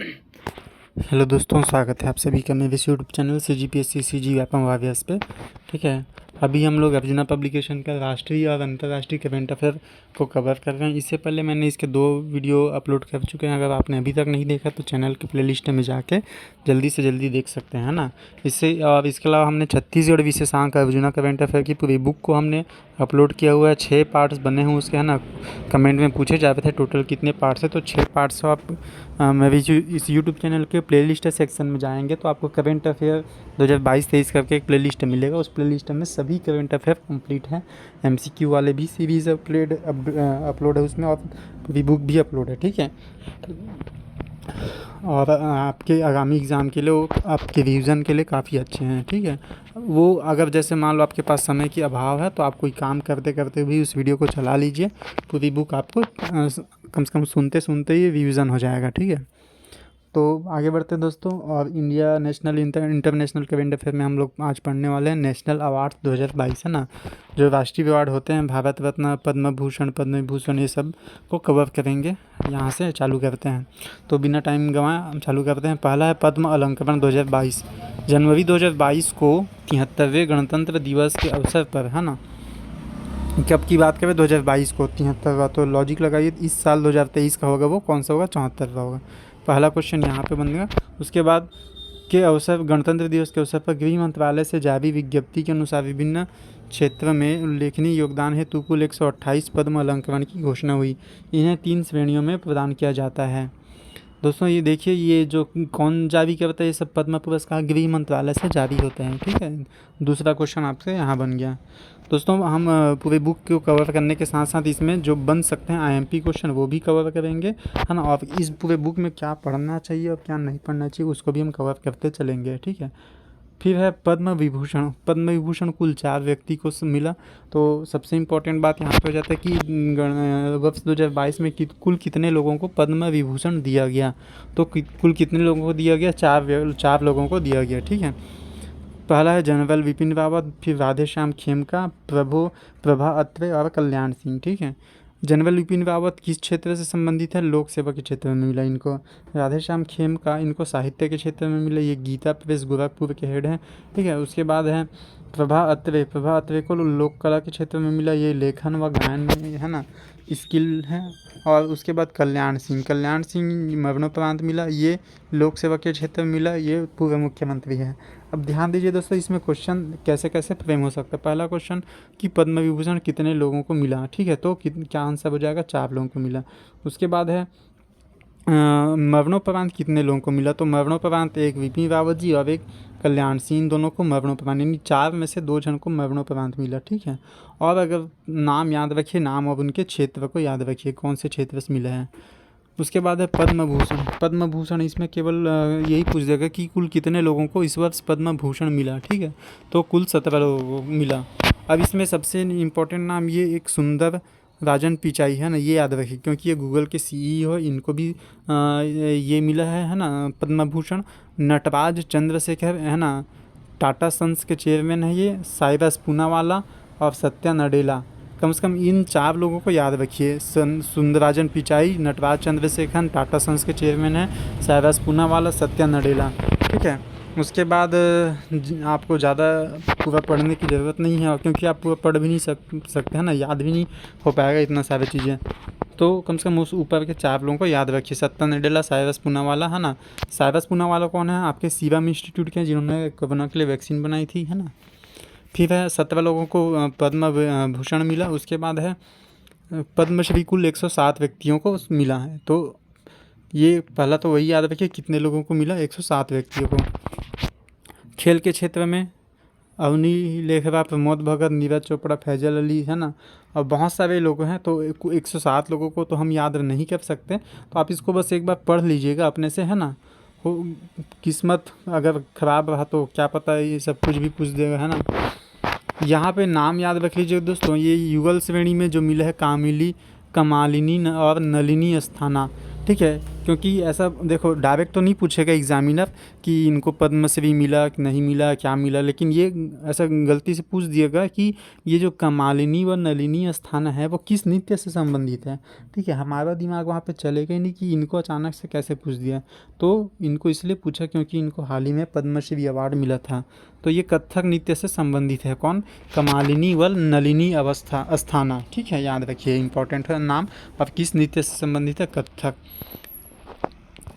Hello दोस्तों, स्वागत है आप सभी का मेरे इस YouTube channel CGPSC CG Vyapam वाव्यास पे। ठीक है, अभी हम लोग अर्जुना पब्लिकेशन का राष्ट्रीय और अंतर्राष्ट्रीय करंट अफेयर को कवर कर रहे हैं। इससे पहले मैंने इसके 2 वीडियो अपलोड कर चुके हैं। अगर आपने अभी तक नहीं देखा तो चैनल की प्लेलिस्ट में जाके जल्दी से जल्दी देख सकते हैं, है ना। इससे और इसके अलावा हमने छत्तीसगढ़ विशेषांक अर्जुना करंट अफेयर की पूरी बुक को हमने अपलोड किया हुआ है। 6 पार्ट्स बने हुए उसके, है ना। कमेंट में पूछे जा रहे थे टोटल कितने पार्ट्स है, तो 6 पार्ट्स आप मेरी इस यूट्यूब चैनल के प्लेलिस्ट सेक्शन में जाएंगे तो आपको करंट अफेयर 2022-23 करके एक प्लेलिस्ट मिलेगा। उस प्लेलिस्ट में सभी करंट अफेयर कंप्लीट हैं। MCQ वाले भी सीरीज़ अपलोड है उसमें, और पूरी बुक भी अपलोड है। ठीक है, और आपके आगामी एग्ज़ाम के लिए, वो आपके रिवीजन के लिए काफ़ी अच्छे हैं। ठीक है, वो अगर जैसे मान लो आपके पास समय की अभाव है तो आप कोई काम करते करते भी उस वीडियो को चला लीजिए। पूरी बुक आपको कम से कम सुनते सुनते ही रिवीजन हो जाएगा। ठीक है, तो आगे बढ़ते हैं दोस्तों। और India national international current affair में हम लोग आज पढ़ने वाले हैं नेशनल अवार्ड 2022, है ना। जो राष्ट्रीय अवार्ड होते हैं, भारत रत्न, पद्म भूषण, पद्म विभूषण, ये सब को कवर करेंगे। यहाँ से चालू करते हैं, तो बिना टाइम गंवाए हम चालू करते हैं। पहला है पद्म अलंकरण 2022। जनवरी 2022 को 73वें गणतंत्र दिवस के अवसर पर, है ना। कब की बात करें, 2022 को 73वां, तो लॉजिक लगाइए इस साल 2023 का होगा, वो कौन सा होगा, 74वां होगा। पहला क्वेश्चन यहाँ पे बनेगा। उसके बाद के अवसर, गणतंत्र दिवस के अवसर पर गृह मंत्रालय से जारी विज्ञप्ति के अनुसार विभिन्न क्षेत्र में उल्लेखनीय योगदान हेतु कुल 128 पद्म अलंकरण की घोषणा हुई। इन्हें 3 श्रेणियों में प्रदान किया जाता है। दोस्तों ये देखिए, ये जो कौन जारी करता है ये सब पद्म पुरस्कार, गृह मंत्रालय से जारी होते हैं। ठीक है, दूसरा क्वेश्चन आपसे यहाँ बन गया। दोस्तों हम पूरे बुक को कवर करने के साथ साथ इसमें जो बन सकते हैं IMP क्वेश्चन वो भी कवर करेंगे, है ना। और इस पूरे बुक में क्या पढ़ना चाहिए और क्या नहीं पढ़ना चाहिए उसको भी हम कवर करते चलेंगे। ठीक है, फिर है पद्म विभूषण। पद्म विभूषण कुल 4 व्यक्ति को मिला। तो सबसे इम्पोर्टेंट बात यहाँ पे हो जाता है कि वर्ष 2022 में कुल कितने लोगों को पद्म विभूषण दिया गया। तो कुल कितने लोगों को दिया गया, 4 लोगों को दिया गया। ठीक है, पहला है जनरल विपिन रावत, फिर राधेश्याम खेमका, प्रभा अत्रे और कल्याण सिंह। ठीक है, जनरल विपिन रावत किस क्षेत्र से संबंधित है, लोक सेवा के क्षेत्र में मिला इनको। राधेश्याम खेमका इनको साहित्य के क्षेत्र में मिला, ये गीता प्रेस गोरखपुर के हेड हैं। ठीक है, उसके बाद है प्रभा अत्रे को लोक कला के क्षेत्र में मिला, ये लेखन व गायन में, है ना, स्किल है। और उसके बाद कल्याण सिंह मरणोपरांत मिला, ये लोक सेवा के क्षेत्र में मिला, ये पूर्व मुख्यमंत्री है। अब ध्यान दीजिए दोस्तों, इसमें क्वेश्चन कैसे कैसे फ्रेम हो सकता है। पहला क्वेश्चन कि पद्म विभूषण कितने लोगों को मिला। ठीक है, तो क्या आंसर हो जाएगा, 4 लोगों को मिला। उसके बाद है मरणोपरांत कितने लोगों को मिला, तो मरणोपरांत एक विपिन रावत जी और एक कल्याण सिंह, दोनों को मरणोपरांत, यानी 4 में से 2 जन को मरणोपरांत मिला। ठीक है, और अगर नाम याद रखिए, नाम और उनके क्षेत्र को याद रखिए, कौन से क्षेत्र से मिला है। उसके बाद है पद्म भूषण इसमें केवल यही पूछ देगा कि कुल कितने लोगों को इस वर्ष पद्म भूषण मिला। ठीक है, तो कुल 17 लोगों को मिला। अब इसमें सबसे इम्पोर्टेंट नाम ये एक सुंदर राजन पिचाई, है ना, ये याद रखिए क्योंकि ये गूगल के CEO, इनको भी ये मिला है ना, पद्म भूषण। नटराज चंद्रशेखर, है ना, टाटा सन्स के चेयरमैन है ये, साइरस पूनावाला और सत्या नडेला। कम से कम इन 4 लोगों को याद रखिए, सुंदराजन पिचाई, नटराज चंद्रशेखर, टाटा सन्स के चेयरमैन है, साइरस पूनावाला, सत्या नडेला। ठीक है, उसके बाद आपको ज़्यादा पूरा पढ़ने की ज़रूरत नहीं है, और क्योंकि आप पूरा पढ़ भी नहीं सकते हैं ना, याद भी नहीं हो पाएगा इतना सारी चीज़ें। तो कम से कम उस ऊपर के 4 लोगों को याद रखिए, सत्या नडेला, साइरस पूनावाला, है ना। साइरस पूनावाला कौन है, आपके सीरम इंस्टीट्यूट के, जिन्होंने कोरोना के लिए वैक्सीन बनाई थी, है ना। फिर है 17 लोगों को पद्म भूषण मिला। उसके बाद है पद्मश्री कुल 107 व्यक्तियों को मिला है। तो ये पहला तो वही याद रखिए कितने लोगों को मिला, 107 व्यक्तियों को। खेल के क्षेत्र में अवनी लेखरा, प्रमोद भगत, नीरज चोपड़ा, फैजल अली, है ना, और बहुत सारे लोग हैं। तो 107 लोगों को तो हम याद नहीं कर सकते, तो आप इसको बस एक बार पढ़ लीजिएगा अपने से, है ना। वो किस्मत अगर ख़राब रहा तो क्या पता ये सब कुछ भी पूछ देगा, है ना। यहाँ पे नाम याद रख लीजिए दोस्तों, ये युगल श्रेणी में जो मिला है कमालिनी और नलिनी अस्थाना। ठीक है, क्योंकि ऐसा देखो डायरेक्ट तो नहीं पूछेगा एग्जामिनर कि इनको पद्मश्री मिला कि नहीं मिला, क्या मिला, लेकिन ये ऐसा गलती से पूछ दिएगा कि ये जो कमालिनी व नलिनी अस्थाना है वो किस नृत्य से संबंधित है। ठीक है, हमारा दिमाग वहाँ पे चलेगा ही नहीं कि इनको अचानक से कैसे पूछ दिया। तो इनको इसलिए पूछा क्योंकि इनको हाल ही में पद्मश्री अवार्ड मिला था। तो ये कथक नृत्य से संबंधित है। कौन? कमालिनी व नलिनी अवस्था अस्थाना। ठीक है, याद रखिए, इंपॉर्टेंट है नाम। और किस नृत्य से संबंधित है? कथक।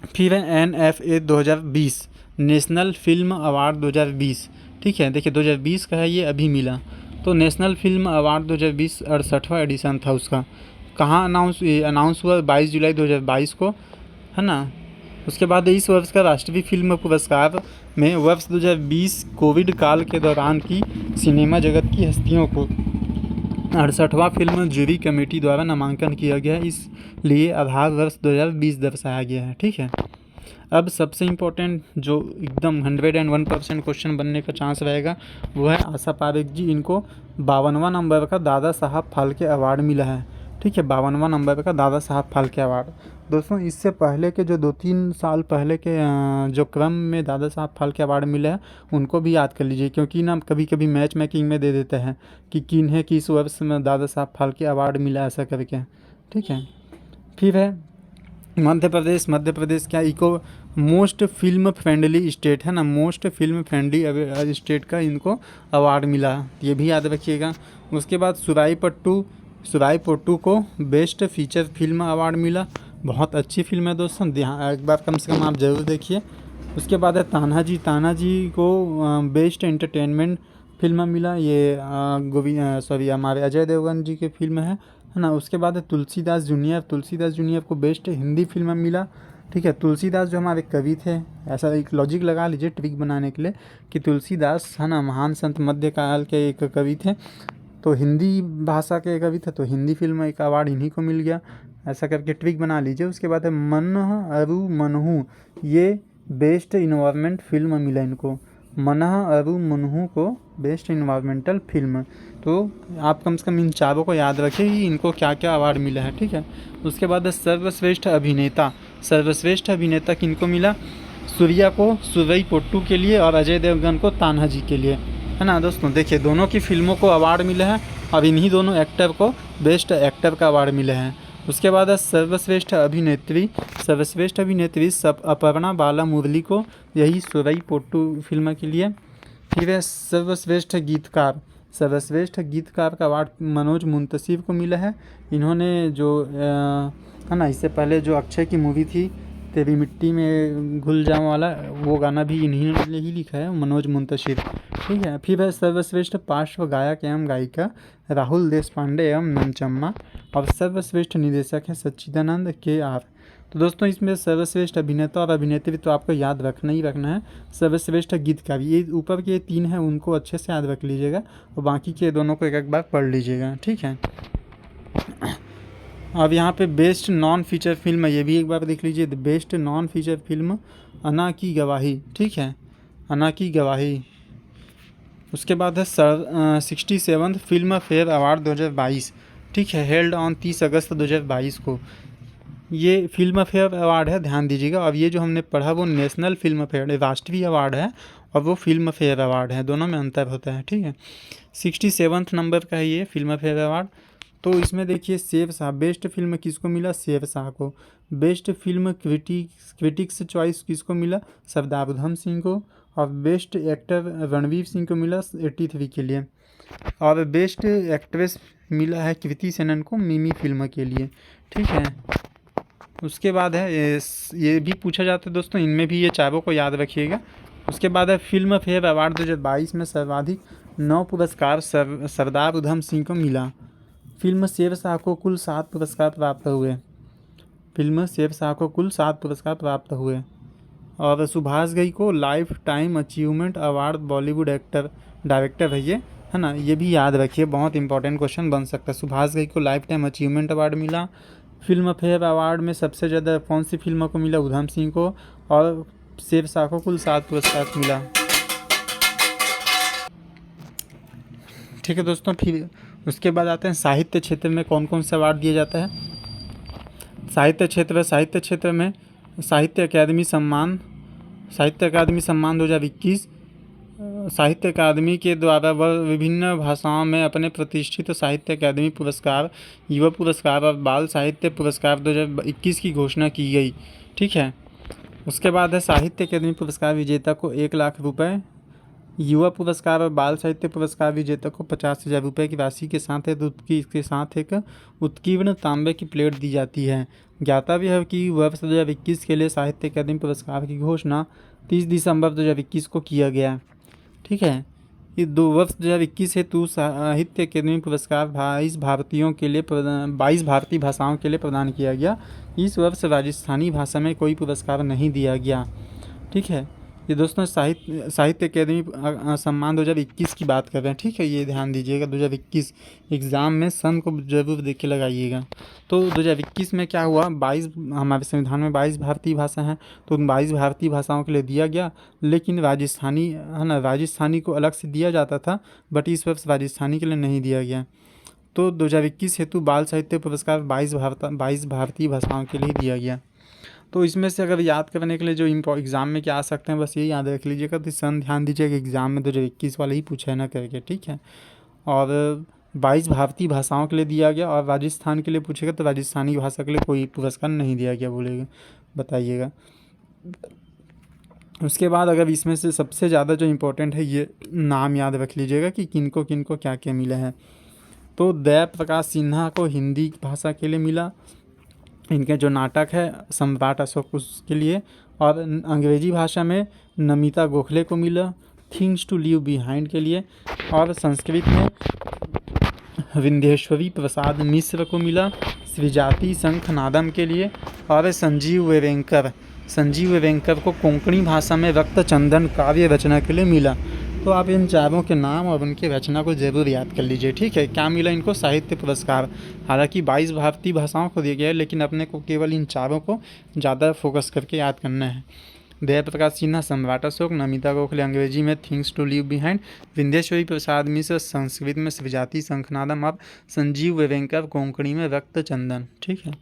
फिर है NFA 2020, नेशनल फिल्म अवार्ड 2020। ठीक है, देखिए 2020 का है ये, अभी मिला। तो नेशनल फिल्म अवार्ड 2020 68वां एडिशन था उसका। कहाँ अनाउंस हुआ? 22 जुलाई 2022 को, है ना। उसके बाद इस वर्ष का राष्ट्रीय फिल्म पुरस्कार में वर्ष 2020 कोविड काल के दौरान की सिनेमा जगत की हस्तियों को 68वां फिल्म जूरी कमेटी द्वारा नामांकन किया गया है, इसलिए आधार वर्ष 2020 दर्शाया गया है। ठीक है, अब सबसे इम्पोर्टेंट जो एकदम 101% क्वेश्चन बनने का चांस रहेगा वो है आशा पारेख जी। इनको 52वां नंबर का दादा साहब फाल्के अवार्ड मिला है। ठीक है, 52वां नंबर का दादा साहब फाल्के अवार्ड। दोस्तों इससे पहले के जो 2-3 साल पहले के जो क्रम में दादा साहब फाल्के अवार्ड मिले हैं उनको भी याद कर लीजिए, क्योंकि ना कभी कभी मैच मेकिंग में दे देते हैं कि किन्हें किस वर्ष में दादा साहब फाल्के अवार्ड मिला, ऐसा करके। ठीक है, फिर है मध्य प्रदेश। मध्य प्रदेश क्या इको मोस्ट फिल्म फ्रेंडली स्टेट है ना, मोस्ट फिल्म फ्रेंडली स्टेट का इनको अवार्ड मिला, ये भी याद रखिएगा। उसके बाद सुराईपोट्टू को बेस्ट फीचर फिल्म अवार्ड मिला। बहुत अच्छी फिल्म है दोस्तों, ध्यान एक बार कम से कम आप ज़रूर देखिए। उसके बाद है तान्हा जी को बेस्ट एंटरटेनमेंट फिल्म मिला। ये हमारे अजय देवगन जी की फिल्म है ना। उसके बाद है तुलसीदास जूनियर को बेस्ट हिंदी फिल्म मिला। ठीक है, तुलसीदास जो हमारे कवि थे, ऐसा एक लॉजिक लगा लीजिए ट्रिक बनाने के लिए कि तुलसीदास है ना महान संत मध्यकाल के एक कवि थे, तो हिंदी भाषा के कवि थे, तो हिंदी फिल्म एक अवार्ड इन्हीं को मिल गया, ऐसा करके ट्रिक बना लीजिए। उसके बाद है मन अरु मनहू, ये बेस्ट इन्वायरमेंट फिल्म मिला इनको। मनह अरु मनहू को बेस्ट इन्वायरमेंटल फिल्म। तो आप कम से कम इन चारों को याद रखें कि इनको क्या क्या अवार्ड मिला है। ठीक है, उसके बाद सर्वश्रेष्ठ अभिनेता किनको मिला? सूर्या को सुराईपोट्टू के लिए और अजय देवगन को तान्हा जी के लिए, है ना। दोस्तों देखिए दोनों की फिल्मों को अवार्ड मिले हैं और इन्हीं दोनों एक्टर को बेस्ट एक्टर का अवार्ड मिले हैं। उसके बाद है सर्वश्रेष्ठ अभिनेत्री सब अपर्णा बाला मुरली को, यही सुराईपोट्टू फिल्म के लिए। फिर है सर्वश्रेष्ठ गीतकार का अवार्ड मनोज मुंतशिर को मिला है। इन्होंने जो है ना, इससे पहले जो अक्षय की मूवी थी तेरी मिट्टी में घुल जाऊं वाला, वो गाना भी इन्हीं ने ही लिखा है, मनोज मुंतशिर। ठीक है, फिर है सर्वश्रेष्ठ पार्श्व गायक एवं गायिका राहुल देशपांडे एवं नंचम्मा, और सर्वश्रेष्ठ निदेशक है सच्चिदानंद KR। तो दोस्तों इसमें सर्वश्रेष्ठ अभिनेता और अभिनेत्री तो आपको याद रखना ही रखना है। सर्वश्रेष्ठ गीतकार, ये ऊपर के 3 हैं उनको अच्छे से याद रख लीजिएगा और बाकी के दोनों को एक बार पढ़ लीजिएगा। ठीक है, अब यहाँ पे बेस्ट नॉन फीचर फिल्म, ये भी एक बार देख लीजिए। बेस्ट नॉन फीचर फिल्म अन्ना की गवाही। ठीक है, अन्ना की गवाही। उसके बाद है 67th फिल्म फेयर अवार्ड 2022। ठीक है, हेल्ड ऑन 30 अगस्त 2022 को। ये फिल्म फेयर अवार्ड है, ध्यान दीजिएगा। और ये जो हमने पढ़ा वो नेशनल फिल्म फेयर राष्ट्रीय अवार्ड है और वो फिल्म फेयर अवार्ड है, दोनों में अंतर होता है। ठीक है, 67वें नंबर का है ये फिल्म फेयर अवार्ड। तो इसमें देखिए शेरशाह, बेस्ट फिल्म किसको मिला? शेरशाह को। बेस्ट फिल्म क्रिटिक्स चॉइस किसको मिला? सरदार उधम सिंह को। और बेस्ट एक्टर रणवीर सिंह को मिला 83 के लिए। और बेस्ट एक्ट्रेस मिला है कृति सेनन को मिमी फिल्म के लिए। ठीक है, उसके बाद है ये भी पूछा जाता है दोस्तों, इनमें भी ये चारों को याद रखिएगा। उसके बाद है फिल्म फेयर अवार्ड 2022 में सर्वाधिक 9 पुरस्कार सरदार उधम सिंह को मिला। फिल्म शेरशाह को कुल 7 पुरस्कार प्राप्त हुए। और सुभाष घई को life time achievement award Bollywood actor director है ना, ये भी याद रखिए, बहुत इंपॉर्टेंट क्वेश्चन बन सकता है। सुभाष घई को लाइफ टाइम अचीवमेंट अवार्ड मिला। फिल्म फेयर अवार्ड में सबसे ज़्यादा कौन सी फिल्म को मिला? उधम सिंह को। और शेरशाह को कुल 7 पुरस्कार मिला। ठीक है दोस्तों, फिर उसके बाद आते हैं साहित्य क्षेत्र में कौन कौन से अवार्ड दिए जाता है। साहित्य क्षेत्र में साहित्य अकादमी सम्मान 2021 साहित्य अकादमी के द्वारा वह विभिन्न भाषाओं में अपने प्रतिष्ठित साहित्य अकादमी पुरस्कार, युवा पुरस्कार और बाल साहित्य पुरस्कार 2021 की घोषणा की गई। ठीक है, उसके बाद है साहित्य अकादमी पुरस्कार विजेता को 1,00,000 रुपये, युवा पुरस्कार और बाल साहित्य पुरस्कार विजेता को 50,000 रुपये की राशि के साथ इसके साथ एक उत्कीर्ण तांबे की प्लेट दी जाती है। ज्ञातव्य है कि वर्ष 2021 के लिए साहित्य अकादमी पुरस्कार की घोषणा 30 दिसंबर 2021 को किया गया। ठीक है, ये 2021 हेतु साहित्य अकादमी पुरस्कार 22 भारतीय भाषाओं के लिए प्रदान किया गया। इस वर्ष राजस्थानी भाषा में कोई पुरस्कार नहीं दिया गया। ठीक है, ये दोस्तों साहित्य अकादमी सम्मान 2021 की बात कर रहे हैं। ठीक है, ये ध्यान दीजिएगा, 2021 एग्ज़ाम में सन को जरूर देख के लगाइएगा। तो 2021 में क्या हुआ, 22 हमारे संविधान में 22 भारतीय भाषा हैं, तो उन 22 भारतीय भाषाओं के लिए दिया गया, लेकिन राजस्थानी है ना, राजस्थानी को अलग से दिया जाता था, बट इस वर्ष राजस्थानी के लिए नहीं दिया गया। तो 2021 हेतु बाल साहित्य पुरस्कार 22 भारतीय भाषाओं के लिए दिया गया। तो इसमें से अगर याद करने के लिए जो एग्ज़ाम में क्या आ सकते हैं, बस ये याद रख लीजिएगा। तो सन ध्यान दीजिएगा, एग्ज़ाम में 2021 वाला ही पूछा है ना करके। ठीक है, और 22 भारतीय भाषाओं के लिए दिया गया, और राजस्थान के लिए पूछेगा तो राजस्थानी भाषा के लिए कोई पुरस्कार नहीं दिया गया बोलेगा, बताइएगा। उसके बाद अगर इसमें से सबसे ज़्यादा जो इम्पोर्टेंट है, ये नाम याद रख लीजिएगा कि किनको किनको क्या क्या मिला है। तो दया प्रकाश सिन्हा को हिंदी भाषा के लिए मिला, इनके जो नाटक है सम्राट अशोक उसके लिए, और अंग्रेजी भाषा में नमिता गोखले को मिला थिंग्स टू लीव बिहाइंड के लिए, और संस्कृत में विंध्येश्वरी प्रसाद मिश्र को मिला सृजाति शंखनादम के लिए, और संजीव वेवेंकर को कोंकणी भाषा में रक्त चंदन काव्य रचना के लिए मिला। तो आप इन चारों के नाम और उनकी रचना को जरूर याद कर लीजिए। ठीक है, क्या मिला इनको, साहित्य पुरस्कार। हालांकि 22 भारतीय भाषाओं को दिया गया है, लेकिन अपने को केवल इन चारों को ज़्यादा फोकस करके याद करना है। दया प्रकाश सिन्हा सम्राट अशोक, नमिता गोखले अंग्रेजी में things to leave behind, Vindhyeshwari Prasad Mishra Sanskrit में सृजाति शंखनादम, और संजीव वेवेंकर कोंकणी में रक्त चंदन। ठीक है,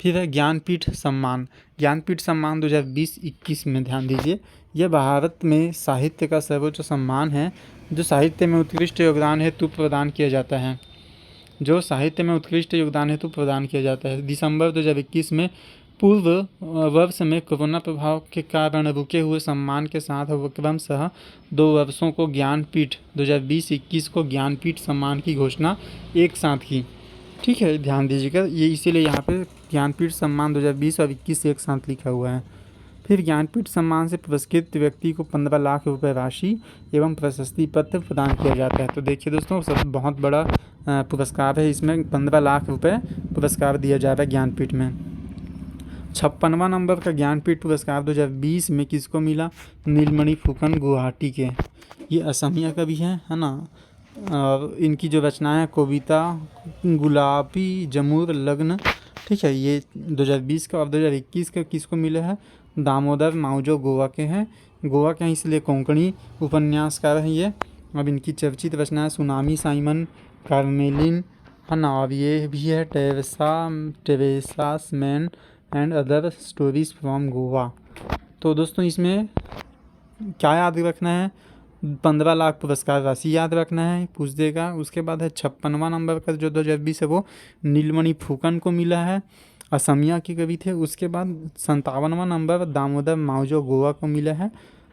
फिर है ज्ञानपीठ सम्मान 2020-21 में ध्यान दीजिए। यह भारत में साहित्य का सर्वोच्च सम्मान है, जो साहित्य में उत्कृष्ट योगदान हेतु प्रदान किया जाता है। दिसंबर 2021 में पूर्व वर्ष में कोरोना प्रभाव के कारण रुके हुए सम्मान के साथ क्रमशः 2 वर्षों को ज्ञानपीठ 2020-21 को ज्ञानपीठ सम्मान की घोषणा एक साथ की। ठीक है, ध्यान दीजिएगा, ये इसीलिए यहाँ पे ज्ञानपीठ सम्मान 2020 और 21 एक साथ लिखा हुआ है। फिर ज्ञानपीठ सम्मान से पुरस्कृत व्यक्ति को 15 लाख रुपए राशि एवं प्रशस्ति पत्र प्रदान किया जाता है। तो देखिए दोस्तों, सब बहुत बड़ा पुरस्कार है, इसमें 15 लाख रुपए पुरस्कार दिया जा रहा है ज्ञानपीठ में। 56वां नंबर का ज्ञानपीठ पुरस्कार 2020 में किसको मिला, नीलमणि फुकन गुवाहाटी के। ये असमिया कवि है ना, और इनकी जो रचनाएं हैं कविता गुलाबी जमुर लग्न। ठीक है, ये 2020 का। और 2021 का किसको मिला है, दामोदर माउजो गोवा के हैं, इसलिए कोंकणी उपन्यासकार हैं ये। अब इनकी चर्चित रचनाएं सुनामी साइमन, कार्मेलिन है ना, और ये भी है Teresa's man and other stories from Goa. तो दोस्तों इसमें क्या याद रखना है, 15 लाख पुरस्कार राशि याद रखना है, पूछ देगा। उसके बाद है 56वां नंबर का जो 2020 है वो नीलमणि फुकन को मिला है, असमिया के कवि थे। उसके बाद 57वां नंबर दामोदर माउजो गोवा को मिला है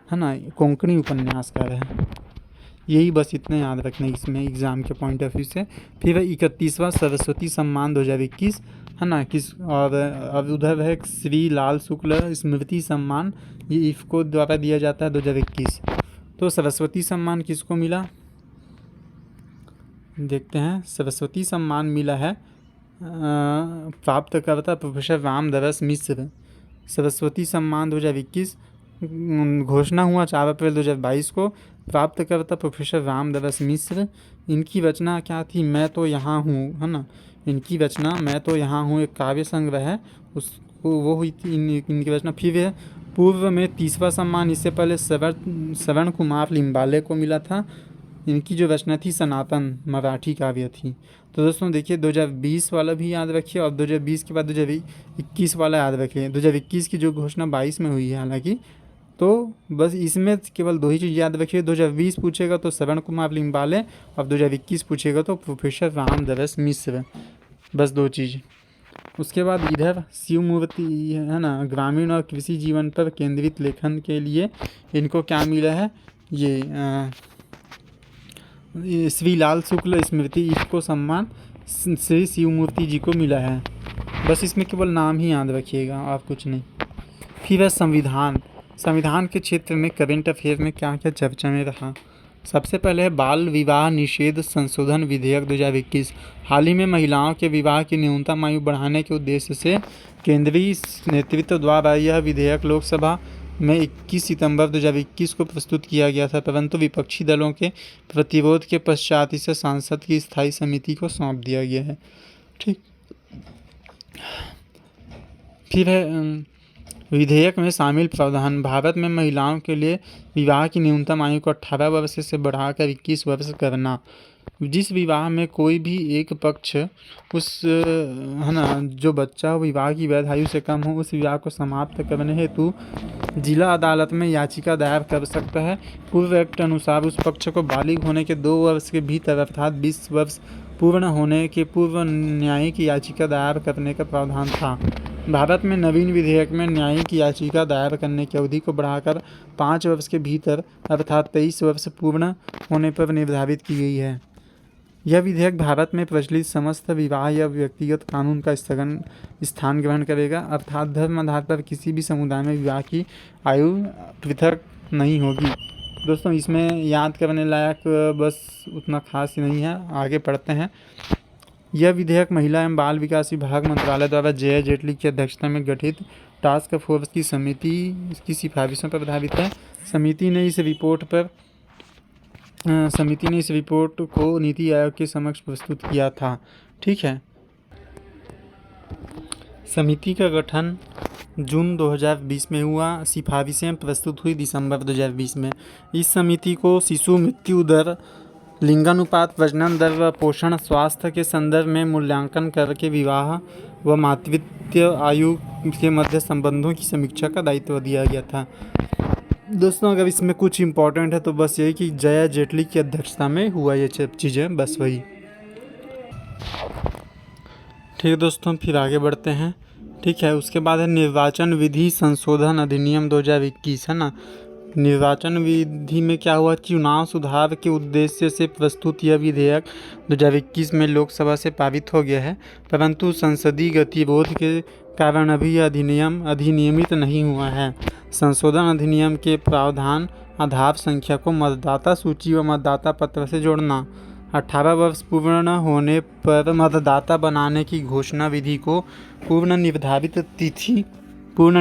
ना, कोंकणी उपन्यासकार है। यही बस इतने याद रखने इसमें एग्ज़ाम के पॉइंट ऑफ व्यू से। फिर 31वां सरस्वती सम्मान 2021 है ना, और अब उधर है श्री लाल शुक्ल स्मृति सम्मान, ये इफ़को द्वारा दिया जाता है 2021। तो सरस्वती सम्मान किसको मिला, देखते हैं। सरस्वती सम्मान मिला है प्राप्तकर्ता प्रोफेसर रामदरस मिश्र। सरस्वती सम्मान 2021 घोषणा हुआ 4 अप्रैल 2022 को। प्राप्तकर्ता प्रोफेसर रामदरस मिश्र। इनकी रचना क्या थी, मैं तो यहाँ हूँ है ना, इनकी रचना मैं तो यहाँ हूँ एक काव्य संग्रह है, उसको वो हुई थी इनकी रचना। फिर है पूर्व में 30वां सम्मान, इससे पहले श्रवण कुमार लिम्बाले को मिला था इनकी जो रचना थी सनातन मराठी काव्य थी। तो दोस्तों देखिए 2020 वाला भी याद रखिए और 2020 के बाद 2021 वाला याद रखिए। 2021 की जो घोषणा 22 में हुई है हालांकि, तो बस इसमें केवल 2 ही चीज़ याद रखिए। 2020 पूछेगा तो श्रवण कुमार लिंबाले और 2021 पूछेगा तो प्रोफेसर रामदरस मिश्र, बस 2 चीज़। उसके बाद इधर शिव मूर्ति है ना, ग्रामीण और कृषि जीवन पर केंद्रित लेखन के लिए इनको क्या मिला है, ये श्री लाल शुक्ल स्मृति इनको सम्मान श्री शिव मूर्ति जी को मिला है। बस इसमें केवल नाम ही याद रखिएगा, आप कुछ नहीं। फिर है संविधान के क्षेत्र में करंट अफेयर में क्या क्या चर्चा में रहा। सबसे पहले है बाल विवाह निषेध संशोधन विधेयक 2021। हाल ही में महिलाओं के विवाह की न्यूनतम आयु बढ़ाने के उद्देश्य से केंद्रीय नेतृत्व द्वारा यह विधेयक लोकसभा में 21 सितंबर 2021 को प्रस्तुत किया गया था, परंतु विपक्षी दलों के प्रतिरोध के पश्चात इसे संसद की स्थायी समिति को सौंप दिया गया है। ठीक। फिर है विधेयक में शामिल प्रावधान। भारत में महिलाओं के लिए विवाह की न्यूनतम आयु को 18 वर्ष से बढ़ाकर 21 वर्ष करना। जिस विवाह में कोई भी एक पक्ष उस है ना जो बच्चा विवाह की वैध आयु से कम हो, उस विवाह को समाप्त करने हेतु जिला अदालत में याचिका दायर कर सकता है। पूर्व एक्ट अनुसार उस पक्ष को बालिग होने के 2 वर्ष के भीतर अर्थात 20 वर्ष पूर्ण होने के पूर्व न्यायिक याचिका दायर करने का प्रावधान था। भारत में नवीन विधेयक में न्यायिक याचिका दायर करने की अवधि को बढ़ाकर 5 वर्ष के भीतर अर्थात 23 वर्ष पूर्ण होने पर निर्धारित की गई है। यह विधेयक भारत में प्रचलित समस्त विवाह या व्यक्तिगत कानून का स्थान ग्रहण करेगा, अर्थात धर्म आधार पर किसी भी समुदाय में विवाह की आयु पृथक नहीं होगी। दोस्तों इसमें याद करने लायक बस उतना खास नहीं है, आगे पढ़ते हैं। यह विधेयक महिला एवं बाल विकास विभाग मंत्रालय द्वारा जया जेटली की अध्यक्षता में गठित टास्क फोर्स की समिति की सिफारिशों पर आधारित है। समिति ने इस रिपोर्ट को नीति आयोग के समक्ष प्रस्तुत किया था। ठीक है। समिति का गठन जून 2020 में हुआ, सिफारिशें प्रस्तुत हुई दिसंबर 2020 में। इस समिति को शिशु मृत्यु दर, लिंगानुपात, प्रजनन दर व पोषण स्वास्थ्य के संदर्भ में मूल्यांकन करके विवाह व मातृत्व आयु के मध्य संबंधों की समीक्षा का दायित्व दिया गया था। दोस्तों अगर इसमें कुछ इम्पोर्टेंट है तो बस यही कि जया जेटली की अध्यक्षता में हुआ ये चीज़ें, बस वही। ठीक है दोस्तों, फिर आगे बढ़ते हैं। ठीक है। उसके बाद है निर्वाचन विधि संशोधन अधिनियम 2021, है ना। निर्वाचन विधि में क्या हुआ, चुनाव सुधार के उद्देश्य से प्रस्तुत यह विधेयक 2021 में लोकसभा से पारित हो गया है, परंतु संसदीय गतिरोध के कारण अभी यह अधिनियमित नहीं हुआ है। संशोधन अधिनियम के प्रावधान आधार संख्या को मतदाता सूची व मतदाता पत्र से जोड़ना, 18 वर्ष पूर्ण होने पर मतदाता बनाने की घोषणा विधि को पूर्ण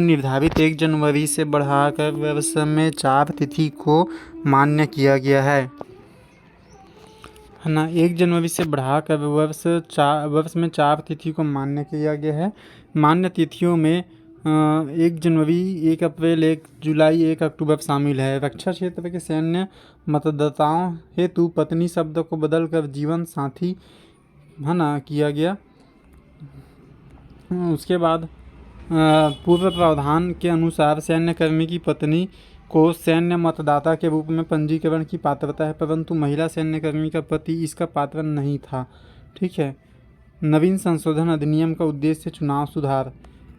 निर्धारित 1 जनवरी से बढ़ाकर वर्ष में 4 तिथि को मान्य किया गया है ना। 1 जनवरी से बढ़ाकर वर्ष में 4 तिथि को मान्य किया गया है। मान्य तिथियों में 1 जनवरी, 1 अप्रैल, 1 जुलाई, 1 अक्टूबर शामिल है। रक्षा क्षेत्र के सैन्य मतदाताओं हेतु पत्नी शब्द को बदलकर जीवन साथी, है ना, किया गया। उसके बाद पूर्व प्रावधान के अनुसार सैन्यकर्मी की पत्नी को सैन्य मतदाता के रूप में पंजीकरण की पात्रता है, परंतु महिला सैन्यकर्मी का पति इसका पात्र नहीं था। ठीक है। नवीन संशोधन अधिनियम का उद्देश्य चुनाव सुधार।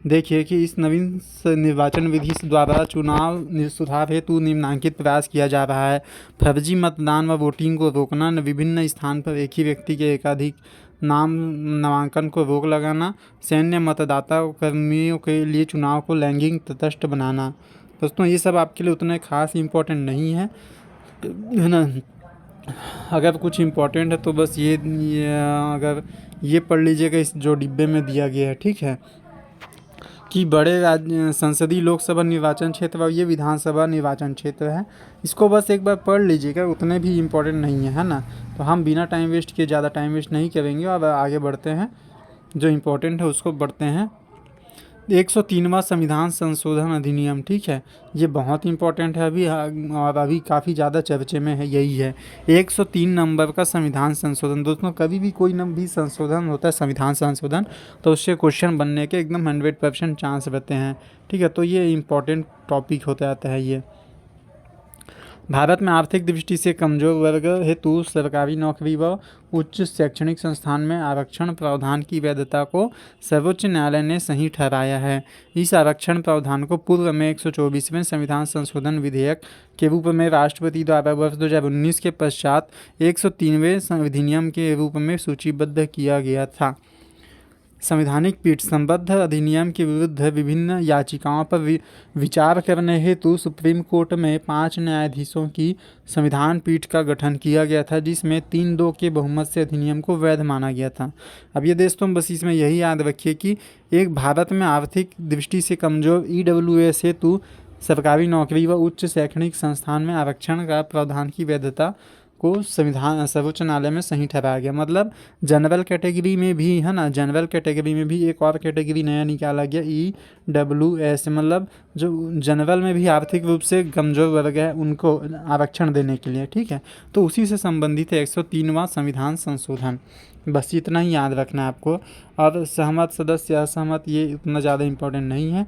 देखिए कि इस नवीन निर्वाचन विधि द्वारा चुनाव सुधार हेतु निम्नलिखित प्रयास किया जा रहा है। फर्जी मतदान व वोटिंग को रोकना, विभिन्न स्थान पर एक ही व्यक्ति के एकाधिक नामांकन को रोक लगाना, सैन्य मतदाता कर्मियों के लिए चुनाव को लैंगिक तटस्थ बनाना। दोस्तों ये सब आपके लिए उतना खास इम्पोर्टेंट नहीं है ना। अगर कुछ इम्पोर्टेंट है तो बस अगर ये पढ़ लीजिएगा इस जो डिब्बे में दिया गया है। ठीक है। कि बड़े संसदीय लोकसभा निर्वाचन क्षेत्र और ये विधानसभा निर्वाचन क्षेत्र है, इसको बस एक बार पढ़ लीजिएगा, उतने भी इम्पोर्टेंट नहीं है ना। तो हम बिना टाइम वेस्ट किए, ज़्यादा टाइम वेस्ट नहीं करेंगे और आगे बढ़ते हैं। जो इम्पोर्टेंट है उसको बढ़ते हैं। 103वां संविधान संशोधन अधिनियम, ठीक है, ये बहुत इंपॉर्टेंट है अभी, और अभी काफ़ी ज़्यादा चर्चे में है, यही है 103 नंबर का संविधान संशोधन। दोस्तों कभी भी कोई न भी संशोधन होता है, संविधान संशोधन, तो उससे क्वेश्चन बनने के एकदम 100% चांस रहते हैं, ठीक है। तो ये इम्पॉर्टेंट टॉपिक होता आता है ये। भारत में आर्थिक दृष्टि से कमजोर वर्ग हेतु सरकारी नौकरी व उच्च शैक्षणिक संस्थान में आरक्षण प्रावधान की वैधता को सर्वोच्च न्यायालय ने सही ठहराया है। इस आरक्षण प्रावधान को पूर्व में 124वें संविधान संशोधन विधेयक के रूप में राष्ट्रपति द्वारा वर्ष 2019 के पश्चात 103वें अधिनियम के रूप में सूचीबद्ध किया गया था। संवैधानिक पीठ संबद्ध अधिनियम के विरुद्ध विभिन्न याचिकाओं पर विचार करने हेतु सुप्रीम कोर्ट में 5 न्यायाधीशों की संविधान पीठ का गठन किया गया था, जिसमें 3-2 के बहुमत से अधिनियम को वैध माना गया था। अब ये दोस्तों बस इसमें यही याद रखिए कि एक भारत में आर्थिक दृष्टि से कमजोर EWS हेतु सरकारी नौकरी व उच्च शैक्षणिक संस्थान में आरक्षण का प्रावधान की वैधता को संविधान सर्वोच्च न्यायालय में सही ठहराया गया। मतलब जनरल कैटेगरी में भी है ना, जनरल कैटेगरी में भी एक और कैटेगरी नया निकाला गया EWS, मतलब जो जनरल में भी आर्थिक रूप से कमजोर वर्ग है उनको आरक्षण देने के लिए, ठीक है। तो उसी से संबंधित है 103वां संविधान संशोधन, बस इतना ही याद रखना है आपको। और सहमत सदस्य असहमत ये उतना ज़्यादा इम्पोर्टेंट नहीं है।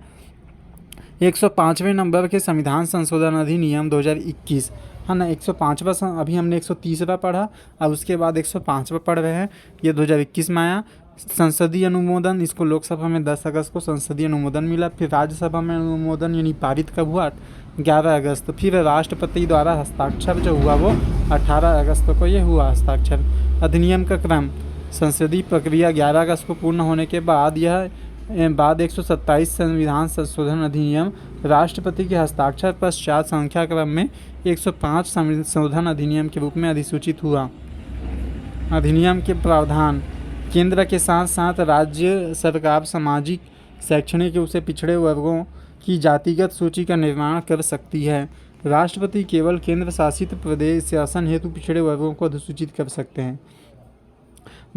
105वें नंबर के संविधान संशोधन अधिनियम 2021 है ना, 105वां, अभी हमने 130वां पढ़ा, अब उसके बाद 105वां पढ़ रहे हैं। ये 2021 में आया। संसदीय अनुमोदन, इसको लोकसभा में 10 अगस्त को संसदीय अनुमोदन मिला, फिर राज्यसभा में अनुमोदन यानी पारित कब हुआ 11 अगस्त, फिर राष्ट्रपति द्वारा हस्ताक्षर जो हुआ वो 18 अगस्त को ये हुआ हस्ताक्षर। अधिनियम का क्रम, संसदीय प्रक्रिया 11 अगस्त को पूर्ण होने के बाद 127 संविधान संशोधन अधिनियम राष्ट्रपति के हस्ताक्षर पश्चात संख्या क्रम में 105 संशोधन अधिनियम के रूप में अधिसूचित हुआ। अधिनियम के प्रावधान, केंद्र के साथ साथ राज्य सरकार सामाजिक शैक्षणिक रूप से पिछड़े वर्गों की जातिगत सूची का निर्माण कर सकती है। राष्ट्रपति केवल केंद्र शासित प्रदेश शासन हेतु पिछड़े वर्गों को अधिसूचित कर सकते हैं।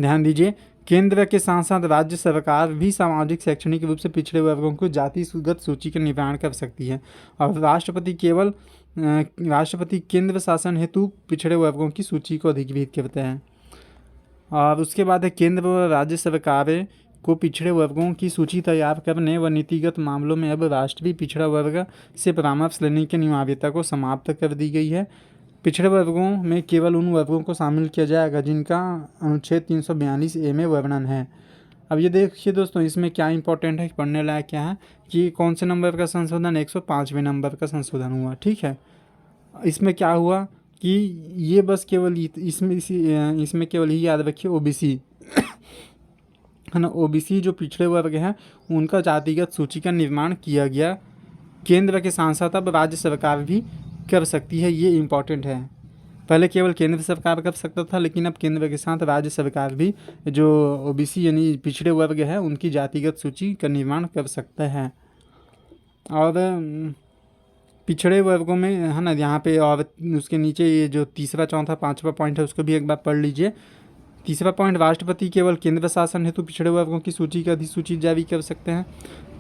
ध्यान दीजिए, केंद्र के साथ साथ राज्य सरकार भी सामाजिक शैक्षणिक रूप से पिछड़े वर्गों को जातिगत सूची का निर्माण कर सकती है। और राष्ट्रपति केंद्र शासन हेतु पिछड़े वर्गों की सूची को अधिकृत करते हैं। और उसके बाद है केंद्र व राज्य सरकारें को पिछड़े वर्गों की सूची तैयार करने व नीतिगत मामलों में अब राष्ट्रीय पिछड़ा वर्ग से परामर्श लेने की अनिवार्यता को समाप्त कर दी गई है। पिछड़े वर्गों में केवल उन वर्गों को शामिल किया जाएगा जिनका अनुच्छेद 342A में वर्णन है। अब ये देखिए दोस्तों, इसमें क्या इंपॉर्टेंट है, पढ़ने लायक क्या है कि कौन से नंबर का संशोधन, 105वें नंबर का संशोधन हुआ, ठीक है। इसमें क्या हुआ कि ये बस केवल इसमें केवल ही याद रखिए OBC है ना, OBC जो पिछड़े वर्ग हैं उनका जातिगत सूची का निर्माण किया गया। केंद्र के साथ साथ अब राज्य सरकार भी कर सकती है, ये इम्पॉर्टेंट है। पहले केवल केंद्र सरकार कर सकता था, लेकिन अब केंद्र के साथ राज्य सरकार भी जो OBC यानी पिछड़े वर्ग है उनकी जातिगत सूची का निर्माण कर सकता है। और पिछड़े वर्गों में है ना यहाँ पे, और उसके नीचे ये जो तीसरा चौथा पाँचवा पॉइंट है उसको भी एक बार पढ़ लीजिए। तीसरा पॉइंट, राष्ट्रपति केवल केंद्र शासन हेतु पिछड़े वर्गों की सूची का अधिसूची जारी कर सकते हैं।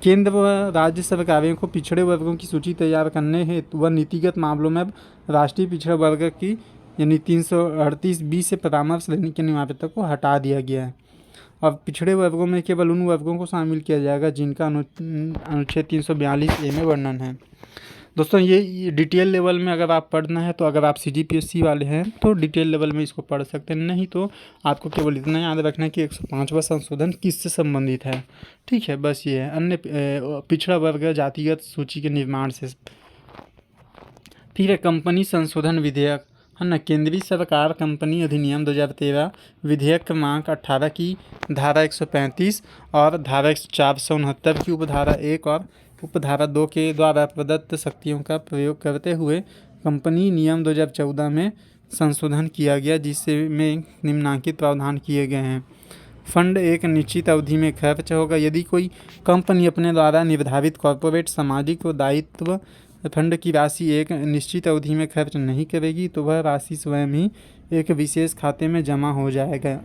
केंद्र व राज्य सरकारों को पिछड़े वर्गों की सूची तैयार करने हेतु व नीतिगत मामलों में अब राष्ट्रीय पिछड़े वर्ग की यानी 338B से परामर्श लेने की अनिवार्यता को हटा दिया गया है। अब पिछड़े वर्गों में केवल उन वर्गों को शामिल किया जाएगा जिनका अनुच्छेद 342A में वर्णन है। दोस्तों ये डिटेल लेवल में अगर आप पढ़ना है तो अगर आप CGPSC वाले हैं तो डिटेल लेवल में इसको पढ़ सकते हैं, नहीं तो आपको केवल इतना याद रखना है कि 105वां संशोधन किससे संबंधित है, ठीक है। बस ये है अन्य पिछड़ा वर्ग जातिगत सूची के निर्माण से। फिर है कंपनी संशोधन विधेयक है ना, केंद्रीय सरकार कंपनी अधिनियम 2013 विधेयक क्रमांक 18 की धारा 135 और धारा 469 की उपधारा 1 और उपधारा 2 के द्वारा प्रदत्त शक्तियों का प्रयोग करते हुए कंपनी नियम 2014 में संशोधन किया गया, जिसमें निम्नांकित प्रावधान किए गए हैं। फंड एक निश्चित अवधि में खर्च होगा। यदि कोई कंपनी अपने द्वारा निर्धारित कॉर्पोरेट सामाजिक दायित्व फंड की राशि एक निश्चित अवधि में खर्च नहीं करेगी तो वह राशि स्वयं ही एक विशेष खाते में जमा हो जाएगा।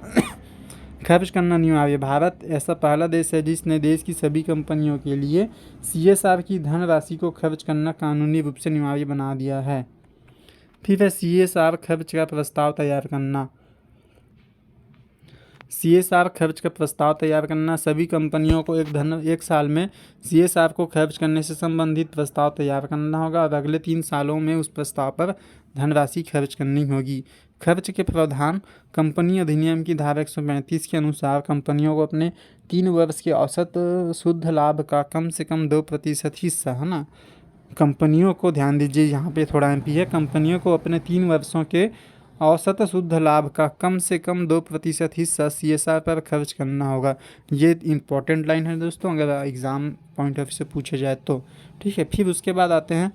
खर्च करना अनिवार्य। भारत ऐसा पहला देश है जिसने देश की सभी कंपनियों के लिए CSR की धनराशि को खर्च करना कानूनी रूप से अनिवार्य बना दिया है। फिर है CSR खर्च का प्रस्ताव तैयार करना। CSR खर्च का प्रस्ताव तैयार करना, सभी कंपनियों को एक साल में CSR को खर्च करने से संबंधित प्रस्ताव तैयार करना होगा और अगले 3 सालों में उस प्रस्ताव पर धनराशि खर्च करनी होगी। खर्च के प्रावधान, कंपनी अधिनियम की धारा 135 के अनुसार कंपनियों को अपने 3 वर्ष के औसत शुद्ध लाभ का कम से कम 2% हिस्सा, है ना, कंपनियों को ध्यान दीजिए यहाँ पे थोड़ा MP है, कंपनियों को अपने 3 वर्षों के औसत शुद्ध लाभ का कम से कम 2% हिस्सा CSR पर खर्च करना होगा। ये इंपॉर्टेंट लाइन है दोस्तों, अगर एग्ज़ाम पॉइंट ऑफ व्यू से पूछे जाए तो, ठीक है। फिर उसके बाद आते हैं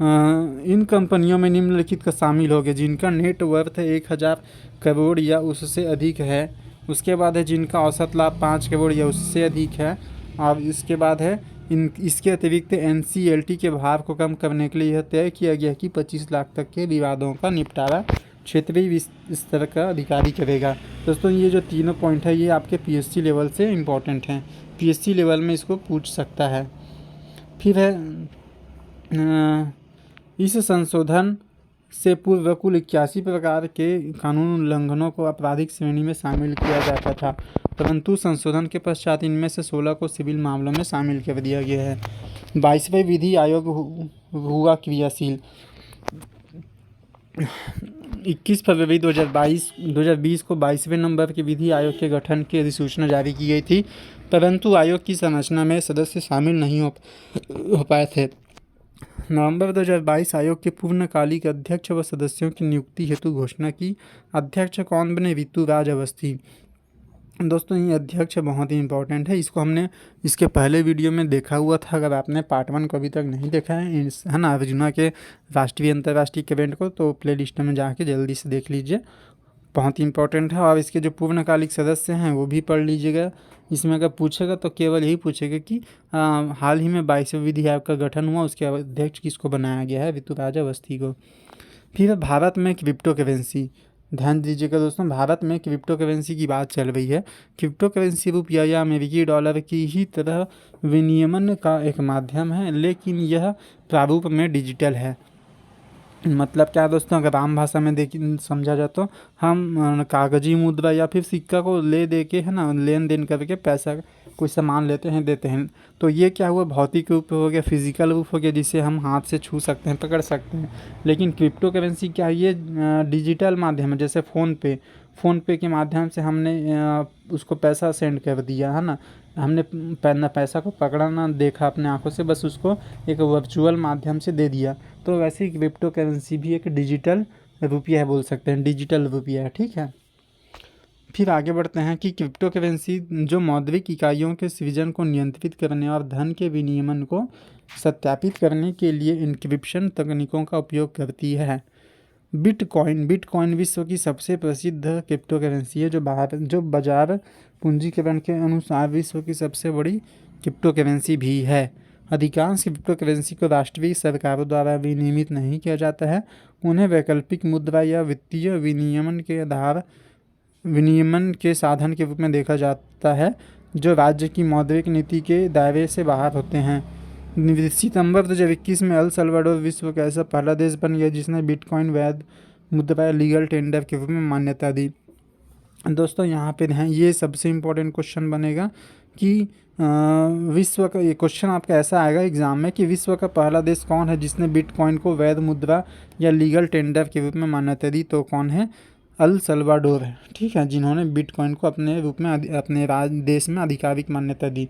इन कंपनियों में निम्नलिखित का शामिल हो गया जिनका नेट वर्थ 1000 करोड़ या उससे अधिक है। उसके बाद है जिनका औसत लाभ 5 करोड़ या उससे अधिक है। और इसके बाद है इसके अतिरिक्त NCLT के भार को कम करने के लिए यह तय किया गया कि 25 लाख तक के विवादों का निपटारा क्षेत्रीय स्तर का अधिकारी करेगा। दोस्तों ये जो तीनों पॉइंट है ये आपके PSC लेवल से इम्पोर्टेंट हैं, PSC लेवल में इसको पूछ सकता है। फिर है इस संशोधन से पूर्व कुल 81 प्रकार के कानून उल्लंघनों को आपराधिक श्रेणी में शामिल किया जाता था, परंतु संशोधन के पश्चात इनमें से 16 को सिविल मामलों में शामिल कर दिया गया है। 22वें विधि आयोग हुआ क्रियाशील। 21 फरवरी 2020 को 22वें नंबर के विधि आयोग के गठन की अधिसूचना जारी की गई थी, परंतु आयोग की संरचना में सदस्य शामिल नहीं हो पाए थे। नवंबर 2022 आयोग के पूर्णकालिक अध्यक्ष व सदस्यों की नियुक्ति हेतु घोषणा की। अध्यक्ष कौन बने? ऋतुराज अवस्थी। दोस्तों ये अध्यक्ष बहुत ही इंपॉर्टेंट है, इसको हमने इसके पहले वीडियो में देखा हुआ था। अगर आपने पार्ट 1 को अभी तक नहीं देखा है ना, अर्जुना के राष्ट्रीय अंतर्राष्ट्रीय इवेंट को, तो प्ले लिस्ट में जाके जल्दी से देख लीजिए, बहुत ही इंपॉर्टेंट है। और इसके जो पूर्णकालिक सदस्य हैं वो भी पढ़ लीजिएगा। इसमें अगर पूछेगा तो केवल यही पूछेगा कि हाल ही में 22वें विधि आयोग का गठन हुआ, उसके अध्यक्ष किसको बनाया गया है? ऋतुराज अवस्थी को। फिर भारत में क्रिप्टो करेंसी, ध्यान दीजिएगा दोस्तों, भारत में क्रिप्टो करेंसी की बात चल रही है। क्रिप्टो करेंसी रुपया या अमेरिकी डॉलर की ही तरह विनियमन का एक माध्यम है, लेकिन यह प्रारूप में डिजिटल है। मतलब क्या दोस्तों, अगर आम भाषा में समझा जाए तो हम कागजी मुद्रा या फिर सिक्का को ले दे के, है ना, लेन देन करके पैसा कोई सामान लेते हैं देते हैं, तो ये क्या हुआ? भौतिक रूप हो गया, फिजिकल रूप हो गया, जिसे हम हाथ से छू सकते हैं, पकड़ सकते हैं। लेकिन क्रिप्टो करेंसी क्या है? ये डिजिटल माध्यम है। जैसे फ़ोन पे के माध्यम से हमने उसको पैसा सेंड कर दिया, है ना, हमने ना पैसा को पकड़ा ना देखा अपने आंखों से, बस उसको एक वर्चुअल माध्यम से दे दिया। तो वैसे ही क्रिप्टो करेंसी भी एक डिजिटल रुपया है, बोल सकते हैं, डिजिटल रुपया है, ठीक है। फिर आगे बढ़ते हैं कि क्रिप्टो करेंसी जो मौद्रिक इकाइयों के सृजन को नियंत्रित करने और धन के विनियमन को सत्यापित करने के लिए इंक्रिप्शन तकनीकों का उपयोग करती है। बिटकॉइन विश्व की सबसे प्रसिद्ध क्रिप्टो करेंसी है, जो बाजार पूंजीकरण के अनुसार विश्व की सबसे बड़ी क्रिप्टो करेंसी भी है। अधिकांश क्रिप्टो करेंसी को राष्ट्रीय सरकारों द्वारा विनियमित नहीं किया जाता है। उन्हें वैकल्पिक मुद्रा या वित्तीय विनियमन के साधन के रूप में देखा जाता है, जो राज्य की मौद्रिक नीति के दायरे से बाहर होते हैं। सितंबर 2021 में अल सल्वाडोर विश्व का ऐसा पहला देश बन गया जिसने बिटकॉइन वैध मुद्रा लीगल टेंडर के रूप में मान्यता दी। दोस्तों यहाँ पे हैं, ये सबसे इम्पोर्टेंट क्वेश्चन बनेगा कि विश्व का, ये क्वेश्चन आपका ऐसा आएगा एग्जाम में कि विश्व का पहला देश कौन है जिसने बिटकॉइन को वैध मुद्रा या लीगल टेंडर के रूप में मान्यता दी? तो कौन है? अल सल्वाडोर है, ठीक है, जिन्होंने बिटकॉइन को अपने रूप में अपने देश में आधिकारिक मान्यता दी।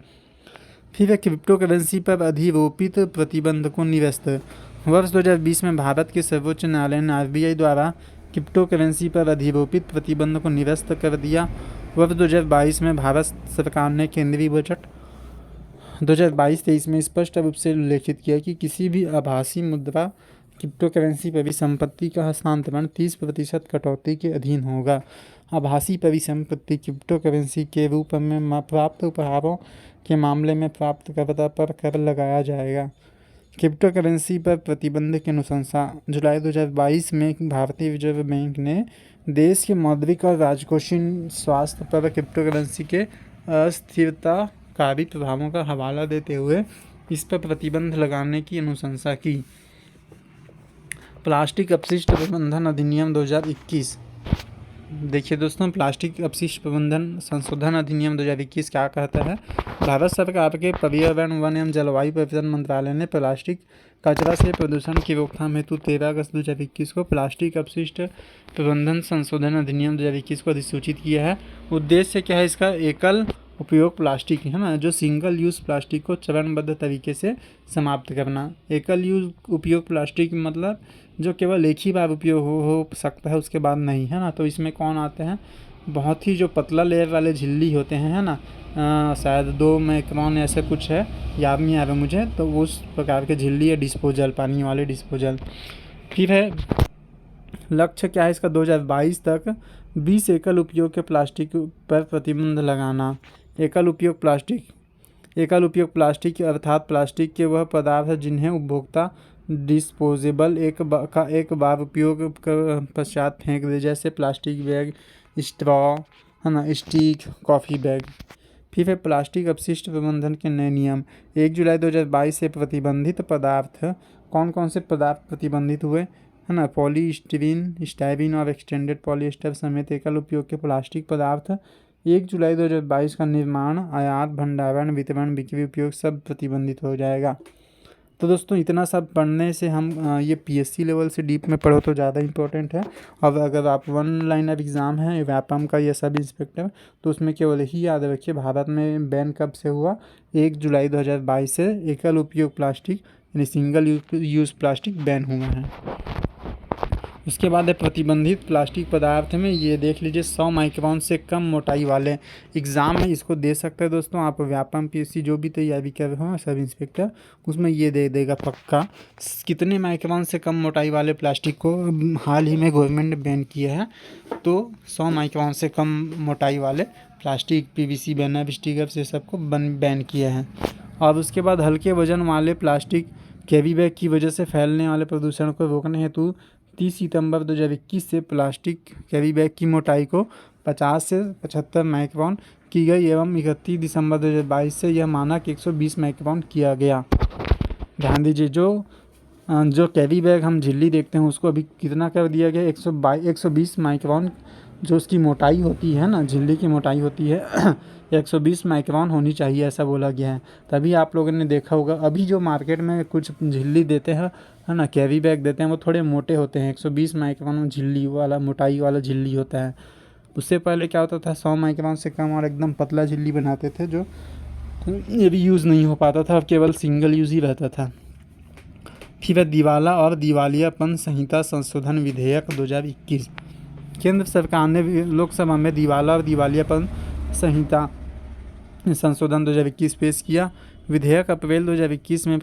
फिर क्रिप्टो करेंसी पर अधिरोपित प्रतिबंध को निरस्त। वर्ष 2020 में भारत के सर्वोच्च न्यायालय ने RBI द्वारा क्रिप्टो करेंसी पर अधिरोपित प्रतिबंध को निरस्त कर दिया। वर्ष 2022 में भारत सरकार ने केंद्रीय बजट 2022-23 में स्पष्ट रूप से उल्लेखित किया कि किसी भी आभासी मुद्रा क्रिप्टो करेंसी परिसंपत्ति का हस्तांतरण 30% कटौती के अधीन होगा। आभासी परिसंपत्ति क्रिप्टो करेंसी के रूप में प्राप्त उपहारों के मामले में प्राप्तकर्ता पर कर लगाया जाएगा। क्रिप्टो करेंसी पर प्रतिबंध की अनुशंसा। जुलाई 2022 में भारतीय रिजर्व बैंक ने देश के मौद्रिक और राजकोषीय स्वास्थ्य पर क्रिप्टो करेंसी के अस्थिरताकारी प्रभावों का हवाला देते हुए इस पर प्रतिबंध लगाने की अनुशंसा की। प्लास्टिक अपशिष्ट प्रबंधन अधिनियम 2021। देखिए दोस्तों, प्लास्टिक अपशिष्ट प्रबंधन संशोधन अधिनियम 2021 क्या कहता है। भारत सरकार के पर्यावरण, वन एवं जलवायु परिवर्तन मंत्रालय ने प्लास्टिक कचरा से प्रदूषण की रोकथाम हेतु 13 अगस्त 2021 को प्लास्टिक अपशिष्ट प्रबंधन संशोधन अधिनियम 2021 को अधिसूचित किया है। उद्देश्य क्या है इसका? एकल उपयोग प्लास्टिक है ना, जो सिंगल यूज़ प्लास्टिक को चरणबद्ध तरीके से समाप्त करना। एकल यूज उपयोग प्लास्टिक मतलब जो केवल एक ही बार उपयोग हो सकता है, उसके बाद नहीं, है ना। तो इसमें कौन आते हैं? बहुत ही जो पतला लेयर वाले झिल्ली होते हैं, है ना, शायद 2 माइक्रोन ऐसे कुछ है, याद नहीं आ रहा मुझे, तो उस प्रकार के झिल्ली या डिस्पोजल, पानी वाले डिस्पोजल। फिर है लक्ष्य क्या है इसका? 2022 तक 20 एकल उपयोग के प्लास्टिक पर प्रतिबंध लगाना। एकल उपयोग प्लास्टिक अर्थात प्लास्टिक के वह पदार्थ जिन्हें उपभोक्ता डिस्पोजेबल एक बार उपयोग पश्चात फेंक दे, जैसे प्लास्टिक बैग, स्ट्रॉ, है ना, स्टिक, कॉफ़ी बैग। फिर है प्लास्टिक अपशिष्ट प्रबंधन के नए नियम। 1 जुलाई 2022 से प्रतिबंधित पदार्थ, कौन कौन से पदार्थ प्रतिबंधित हुए, है ना? पॉलीस्टीरीन, स्टाइरीन और एक्सटेंडेड पॉलिएस्टर समेत एकल उपयोग के प्लास्टिक पदार्थ 1 जुलाई 2022 का निर्माण, आयात, भंडारण, वितरण, बिक्री, उपयोग सब प्रतिबंधित हो जाएगा। तो दोस्तों इतना सब पढ़ने से हम ये पीएससी लेवल से डीप में पढ़ो तो ज़्यादा इंपॉर्टेंट है। अब अगर आप वन लाइनर एग्ज़ाम है व्यापम का या सब इंस्पेक्टर, तो उसमें केवल ही याद रखिए भारत में बैन कब से हुआ? 1 जुलाई 2022 से एकल उपयोग प्लास्टिक यानी सिंगल यूज़ प्लास्टिक बैन हुआ है। उसके बाद है प्रतिबंधित प्लास्टिक पदार्थ में, ये देख लीजिए 100 माइक्रोन से कम मोटाई वाले। एग्ज़ाम में इसको दे सकते हैं दोस्तों आप, व्यापम पीएससी जो भी तैयारी कर रहे हो सब इंस्पेक्टर, उसमें ये दे देगा पक्का। कितने माइक्रोन से कम मोटाई वाले प्लास्टिक को हाल ही में गवर्नमेंट ने बैन किया है, तो 100 माइक्रोन से कम मोटाई वाले प्लास्टिक, पीवीसी बैनर, स्टिकर से सबको बैन किया है। और उसके बाद हल्के वजन वाले प्लास्टिक कैरी बैग की वजह से फैलने वाले प्रदूषण को रोकने हेतु 30 सितंबर 2021 से प्लास्टिक कैरी बैग की मोटाई को 50 से 75 माइक्रोन की गई एवं 31 दिसंबर 2022 से यह मानक 120 माइक्रोन किया गया। ध्यान दीजिए, जो कैरी बैग हम झिल्ली देखते हैं उसको अभी कितना कर दिया गया? 120 माइक्रोन जो उसकी मोटाई होती है ना, झिल्ली की मोटाई होती है 120 माइक्रोन होनी चाहिए, ऐसा बोला गया है। तभी आप लोगों ने देखा होगा अभी जो मार्केट में कुछ झिल्ली देते हैं, है ना, कैरी बैग देते हैं, वो थोड़े मोटे होते हैं। 120 माइक्रोन झिल्ली वाला, मोटाई वाला झिल्ली होता है। उससे पहले क्या होता था? 100 माइक्रोन से कम और एकदम पतला झिल्ली बनाते थे, जो ये भी यूज़ नहीं हो पाता था, अब केवल सिंगल यूज़ ही रहता था। फिर दिवाला और दिवालियापन संहिता संशोधन विधेयक 2021। केंद्र सरकार ने लोकसभा में दिवाला और दिवालियापन संहिता संशोधन 2021 पेश किया। विधेयक अप्रैल 2021 में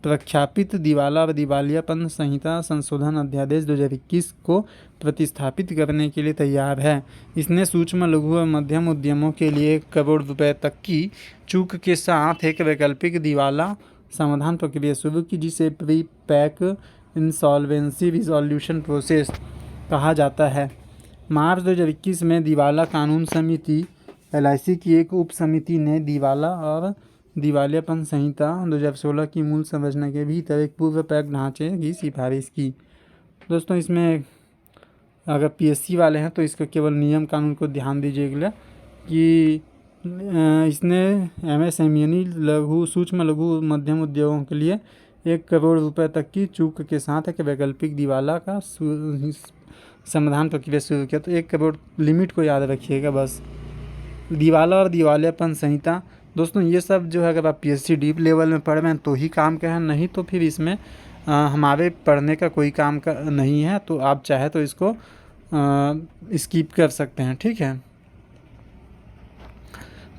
प्रख्यापित दिवाला और दिवालियापन संहिता संशोधन अध्यादेश 2021 को प्रतिस्थापित करने के लिए तैयार है। इसने सूक्ष्म, लघु और मध्यम उद्यमों के लिए 1 करोड़ रुपए तक की चूक के साथ एक वैकल्पिक दिवाला समाधान प्रक्रिया शुरू की, जिसे pre pack insolvency resolution process कहा जाता है। मार्च 2021 में दिवाला कानून समिति LIC की एक उप समिति ने दिवाला और दिवालियापन संहिता 2016 की मूल संरचना के भीतर एक पूर्व पैक ढांचे की सिफारिश की। दोस्तों इसमें अगर पीएससी वाले हैं तो इसका केवल नियम कानून को ध्यान दीजिएगा कि इसने MSME लघु, सूक्ष्म, लघु, मध्यम उद्योगों के लिए 1 करोड़ रुपए तक की चूक के साथ एक वैकल्पिक दिवाला का समाधान प्रक्रिया शुरू किया। तो 1 करोड़ लिमिट को याद रखिएगा बस। दिवाला और दिवालियापन संहिता दोस्तों ये सब जो है अगर आप पीएससी डीप लेवल में पढ़ रहे हैं तो ही काम का है, नहीं तो फिर इसमें हमारे पढ़ने का कोई काम का नहीं है, तो आप चाहे तो इसको स्किप कर सकते हैं, ठीक है।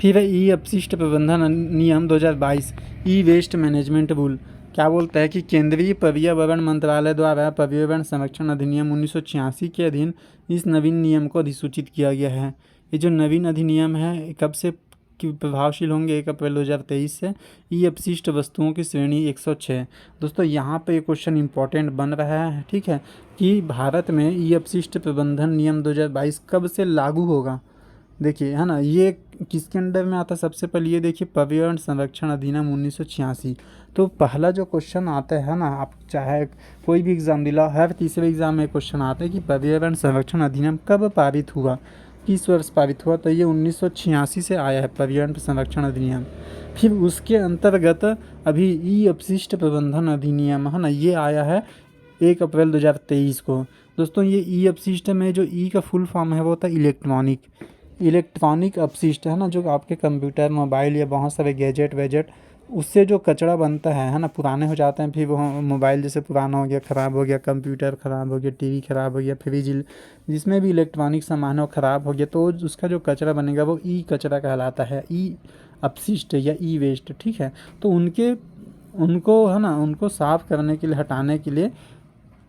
फिर ई अपशिष्ट प्रबंधन नियम 2022 ई वेस्ट मैनेजमेंट रूल क्या बोलता है कि केंद्रीय पर्यावरण मंत्रालय द्वारा पर्यावरण संरक्षण अधिनियम 1986 के अधीन इस नवीन नियम को अधिसूचित किया गया है। ये जो नवीन अधिनियम है कब से कि प्रभावशील होंगे 1 अप्रैल 2023 से। ई अपशिष्ट वस्तुओं की श्रेणी 106। दोस्तों यहाँ पे क्वेश्चन इंपॉर्टेंट बन रहा है, ठीक है, कि भारत में ई अपशिष्ट प्रबंधन नियम 2022 कब से लागू होगा। देखिए, है ना, ये किसके अंडर में आता है। सबसे पहले ये देखिए, पर्यावरण संरक्षण अधिनियम 1986। तो पहला जो क्वेश्चन आता है ना, आप चाहे कोई भी एग्ज़ाम दिलाओ, हर तीसरे एग्ज़ाम में क्वेश्चन आता है कि पर्यावरण संरक्षण अधिनियम कब पारित हुआ, किस वर्ष पारित हुआ। तो ये 1986 से आया है पर्यावरण संरक्षण अधिनियम। फिर उसके अंतर्गत अभी ई अपशिष्ट प्रबंधन अधिनियम, है ना, ये आया है 1 अप्रैल 2023 को। दोस्तों ये ई अपशिष्ट में जो ई का फुल फॉर्म है वो होता है इलेक्ट्रॉनिक अपशिष्ट, है ना, जो आपके कंप्यूटर, मोबाइल या बहुत सारे गैजेट वैजेट, उससे जो कचरा बनता है ना, पुराने हो जाते हैं, फिर वो मोबाइल जैसे पुराना हो गया, ख़राब हो गया, कंप्यूटर ख़राब हो गया, टीवी ख़राब हो गया, फ्रिज, जिसमें भी इलेक्ट्रॉनिक सामान हो ख़राब हो गया, तो उसका जो कचरा बनेगा वो ई कचरा कहलाता है, ई अपशिष्ट या ई वेस्ट, ठीक है। तो उनको, है ना, उनको साफ़ करने के लिए, हटाने के लिए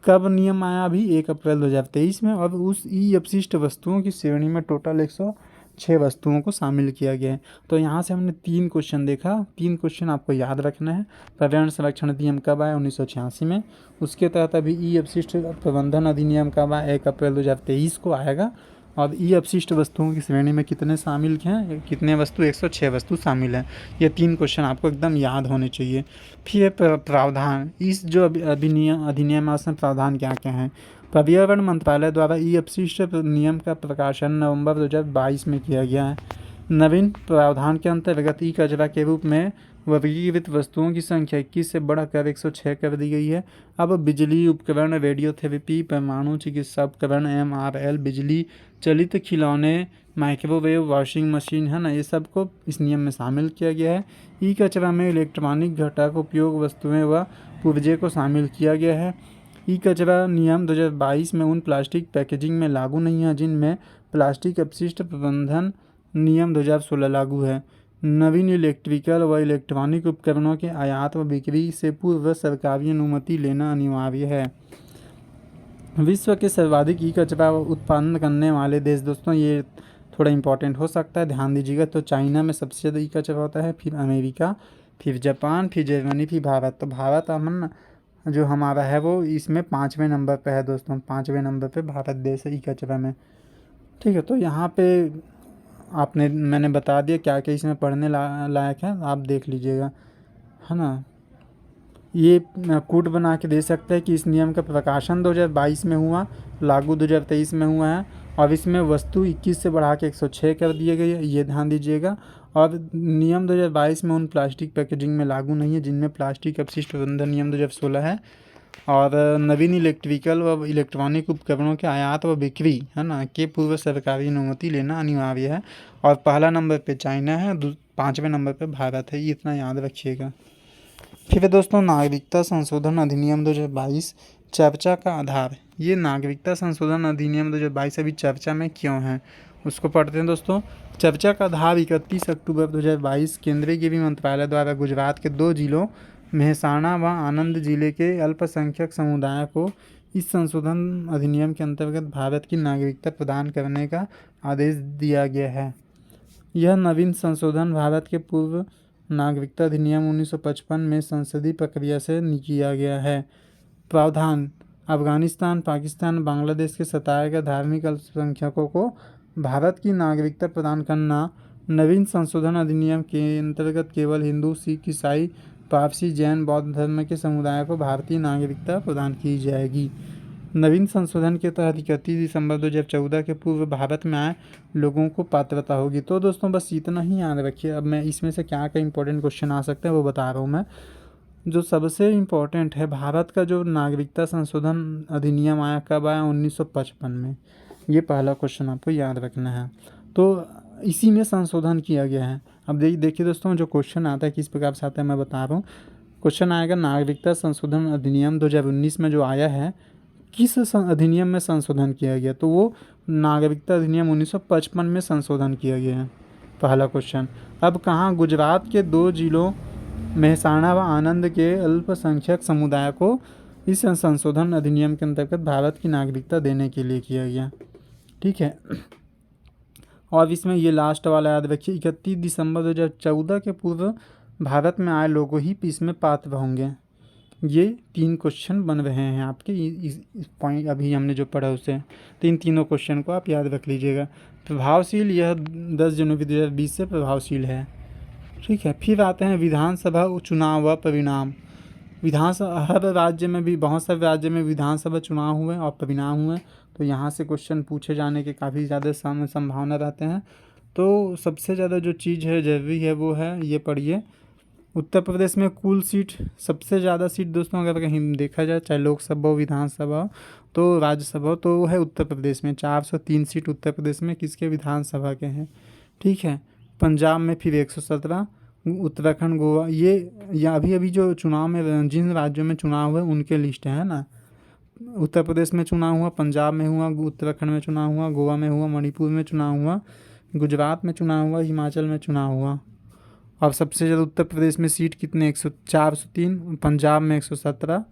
कब नियम आया, अभी 1 अप्रैल 2023 में। और उस ई अपशिष्ट वस्तुओं की श्रेणी में टोटल 106 वस्तुओं को शामिल किया गया है। तो यहाँ से हमने 3 क्वेश्चन देखा, 3 क्वेश्चन आपको याद रखना है। पर्यावरण संरक्षण अधिनियम कब आया, 1986 में। उसके तहत अभी ई अपशिष्ट प्रबंधन अधिनियम कब आया, 1 अप्रैल 2023 को आएगा। और ई अपशिष्ट वस्तुओं की श्रेणी में कितने शामिल हैं, कितने वस्तु, 106 वस्तु शामिल हैं। ये 3 क्वेश्चन आपको एकदम याद होने चाहिए। फिर प्रावधान, इस जो अधिनियम है उसमें प्रावधान क्या क्या हैं। पर्यावरण मंत्रालय द्वारा ई अपशिष्ट नियम का प्रकाशन नवंबर 2022 में किया गया है। नवीन प्रावधान के अंतर्गत ई कचरा के रूप में वर्गीकृत वस्तुओं की संख्या 21 से बढ़कर 106 कर दी गई है। अब बिजली उपकरण, रेडियोथेरेपी, परमाणु चिकित्सा उपकरण, MRL, बिजली चलित खिलौने, माइक्रोवेव, वॉशिंग मशीन, है ना, ये सब को इस नियम में शामिल किया गया है। ई कचरा में इलेक्ट्रॉनिक घटक, उपयोग वस्तुएं व पुर्जे को शामिल किया गया है। ई कचरा नियम 2022 में उन प्लास्टिक पैकेजिंग में लागू नहीं है जिनमें प्लास्टिक अपशिष्ट प्रबंधन नियम 2016 लागू है। नवीन इलेक्ट्रिकल व इलेक्ट्रॉनिक उपकरणों के आयात व बिक्री से पूर्व सरकारी अनुमति लेना अनिवार्य है। विश्व के सर्वाधिक ई कचरा उत्पादन करने वाले देश, दोस्तों ये थोड़ा इंपॉर्टेंट हो सकता है, ध्यान दीजिएगा। तो चाइना में सबसे ज़्यादा ई कचरा होता है, फिर अमेरिका, फिर जापान, फिर जर्मनी, फिर भारत। तो भारत अमन जो हमारा है वो इसमें 5वें नंबर पे है दोस्तों, 5वें नंबर पे भारत देश है ई कचरा में, ठीक है। तो यहाँ पे मैंने बता दिया क्या क्या इसमें पढ़ने लायक है, आप देख लीजिएगा, है ना। ये कूट बना के दे सकते हैं कि इस नियम का प्रकाशन 2022 में हुआ, लागू 2023 में हुआ है, और इसमें वस्तु 21 से बढ़ा के 106 कर दिए गए, ये ध्यान दीजिएगा। और नियम 2022 में उन प्लास्टिक पैकेजिंग में लागू नहीं है जिनमें प्लास्टिक अपशिष्ट प्रबंधन नियम 2016 है। और नवीन इलेक्ट्रिकल व इलेक्ट्रॉनिक उपकरणों के आयात व बिक्री, है ना, के पूर्व सरकारी अनुमति लेना अनिवार्य है। और पहला नंबर पे चाइना है, 5वें नंबर पे भारत है, ये इतना याद रखिएगा। फिर दोस्तों, नागरिकता संशोधन अधिनियम 2022 चर्चा का आधार। ये नागरिकता संशोधन अधिनियम 2022 अभी चर्चा में क्यों है, उसको पढ़ते हैं दोस्तों। चर्चा का आधार 31 अक्टूबर 2022 केंद्रीय गृह मंत्रालय द्वारा गुजरात के 2 जिलों मेहसाणा व आनंद जिले के अल्पसंख्यक समुदाय को इस संशोधन अधिनियम के अंतर्गत भारत की नागरिकता प्रदान करने का आदेश दिया गया है। यह नवीन संशोधन भारत के पूर्व नागरिकता अधिनियम 1955 में संसदीय प्रक्रिया से किया गया है। प्रावधान, अफगानिस्तान, पाकिस्तान, बांग्लादेश के सताए गए धार्मिक अल्पसंख्यकों को भारत की नागरिकता प्रदान करना। नवीन संशोधन अधिनियम के अंतर्गत केवल हिंदू, सिख, ईसाई, पारसी, जैन, बौद्ध धर्म के समुदाय को भारतीय नागरिकता प्रदान की जाएगी। नवीन संशोधन के तहत 31 दिसंबर 2014 के पूर्व भारत में आए लोगों को पात्रता होगी। तो दोस्तों बस इतना ही याद रखिए। अब मैं इसमें से क्या क्या इंपॉर्टेंट क्वेश्चन आ सकते हैं वो बता रहा हूँ मैं। जो सबसे इम्पोर्टेंट है, भारत का जो नागरिकता संशोधन अधिनियम आया कब आया, 1955 में। ये पहला क्वेश्चन आपको याद रखना है। तो इसी में संशोधन किया गया है। अब देखिए दोस्तों, जो क्वेश्चन आता है किस प्रकार से आता है मैं बता रहा हूँ। क्वेश्चन आएगा, नागरिकता संशोधन अधिनियम 2019 में जो आया है, किस अधिनियम में संशोधन किया गया, तो वो नागरिकता अधिनियम 1955 में संशोधन किया गया है, पहला क्वेश्चन। अब कहाँ, गुजरात के 2 जिलों मेहसाणा व आनंद के अल्पसंख्यक समुदाय को इस संशोधन अधिनियम के अंतर्गत भारत की नागरिकता देने के लिए किया गया, ठीक है। और इसमें ये लास्ट वाला याद रखिए, 31 दिसंबर 2014 के पूर्व भारत में आए लोगों ही इसमें पात्र होंगे। ये 3 क्वेश्चन बन रहे हैं आपके इस पॉइंट अभी हमने जो पढ़ा उसे, तो इन तीनों क्वेश्चन को आप याद रख लीजिएगा। प्रभावशील, यह 10 जनवरी 2020 से प्रभावशील है, ठीक है। फिर आते हैं विधानसभा चुनाव व परिणाम। विधानसभा, हर राज्य में भी, बहुत सारे राज्य में विधानसभा चुनाव हुए और परिणाम हुए, तो यहाँ से क्वेश्चन पूछे जाने के काफ़ी ज़्यादा संभावना रहते हैं। तो सबसे ज़्यादा जो चीज़ है जरूरी है वो है, ये पढ़िए, उत्तर प्रदेश में कुल सीट, सबसे ज़्यादा सीट दोस्तों अगर कहीं देखा जाए, चाहे लोकसभा हो, विधानसभा तो राज्यसभा, तो वो है उत्तर प्रदेश में 403 सीट उत्तर प्रदेश में किसके, विधानसभा के हैं, ठीक है। पंजाब में फिर 117, उत्तराखंड, गोवा, ये अभी अभी जो चुनाव में जिन राज्यों में चुनाव हुए उनके लिस्ट है ना। उत्तर प्रदेश में चुनाव हुआ, पंजाब में हुआ, उत्तराखंड में चुनाव हुआ, गोवा में हुआ, मणिपुर में चुनाव हुआ, गुजरात में चुनाव हुआ, हिमाचल में चुनाव हुआ। और सबसे ज़्यादा उत्तर प्रदेश में सीट कितने, 403, पंजाब में 117,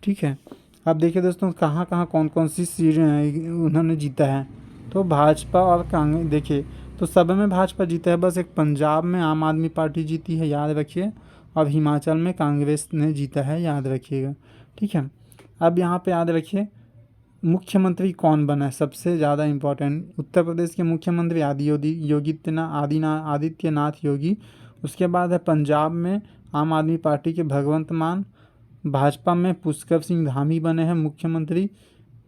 ठीक है। अब देखिए दोस्तों कहाँ कहाँ कौन कौन सी सीट उन्होंने जीता है, तो भाजपा और कांग्रेस, देखिए तो सब में भाजपा जीता है, बस एक पंजाब में आम आदमी पार्टी जीती है, याद रखिए, और हिमाचल में कांग्रेस ने जीता है, याद रखिएगा, ठीक है। अब यहाँ पे याद रखिए मुख्यमंत्री कौन बना है, सबसे ज़्यादा इम्पोर्टेंट, उत्तर प्रदेश के मुख्यमंत्री आदित्यनाथ योगी। उसके बाद है पंजाब में आम आदमी पार्टी के भगवंत मान, भाजपा में पुष्कर सिंह धामी बने हैं मुख्यमंत्री,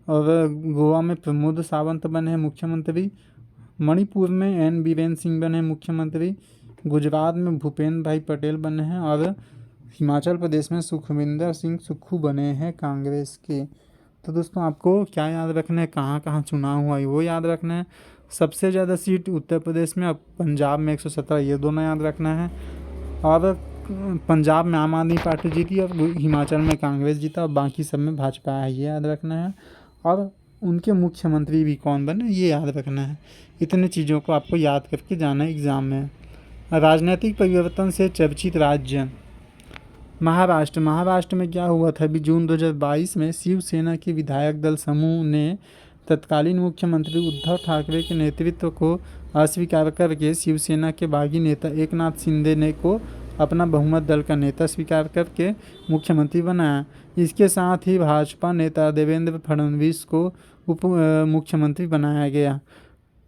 और गोवा में प्रमोद सावंत बने हैं मुख्यमंत्री, मणिपुर में एन बीरेन सिंह बने हैं मुख्यमंत्री, गुजरात में भूपेंद्र भाई पटेल बने हैं, और हिमाचल प्रदेश में सुखविंदर सिंह सुक्खू बने हैं कांग्रेस के। तो दोस्तों आपको क्या याद रखना है, कहाँ कहाँ चुनाव हुआ है वो याद रखना है। सबसे ज़्यादा सीट उत्तर प्रदेश में और पंजाब में 117, ये दोनों याद रखना है। और पंजाब में आम आदमी पार्टी जीती और हिमाचल में कांग्रेस जीता और बाकी सब में भाजपा है, ये याद रखना है। और उनके मुख्यमंत्री भी कौन बने ये याद रखना है। इतने चीज़ों को आपको याद करके जाना है एग्ज़ाम में। राजनीतिक परिवर्तन से चर्चित राज्य महाराष्ट्र में क्या हुआ था, अभी जून 2022 में शिवसेना के विधायक दल समूह ने तत्कालीन मुख्यमंत्री उद्धव ठाकरे के नेतृत्व को अस्वीकार करके शिवसेना के बागी नेता एकनाथ शिंदे ने को अपना बहुमत दल का नेता स्वीकार करके मुख्यमंत्री बनाया। इसके साथ ही भाजपा नेता देवेंद्र फडणवीस को उप मुख्यमंत्री बनाया गया,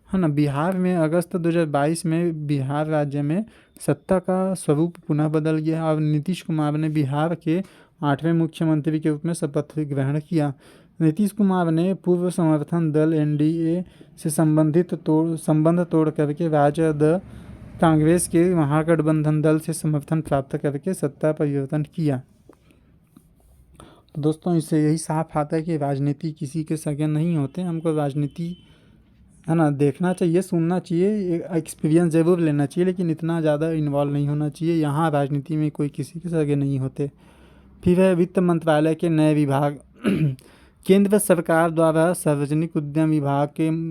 है ना। बिहार में अगस्त 2022 में बिहार राज्य में सत्ता का स्वरूप पुनः बदल गया और नीतीश कुमार ने बिहार के 8वें मुख्यमंत्री के रूप में शपथ ग्रहण किया। नीतीश कुमार ने पूर्व समर्थन दल एनडीए से संबंध तोड़ करके राजद कांग्रेस के महागठबंधन दल से समर्थन प्राप्त करके सत्ता परिवर्तन किया। तो दोस्तों इससे यही साफ आता है कि राजनीति किसी के सगे नहीं होते। हमको राजनीति, है ना, देखना चाहिए, सुनना चाहिए, एक्सपीरियंस ज़रूर लेना चाहिए, लेकिन इतना ज़्यादा इन्वॉल्व नहीं होना चाहिए। यहाँ राजनीति में कोई किसी के सगे नहीं होते। फिर है वित्त मंत्रालय के नए विभाग। केंद्र सरकार द्वारा सार्वजनिक उद्यम विभाग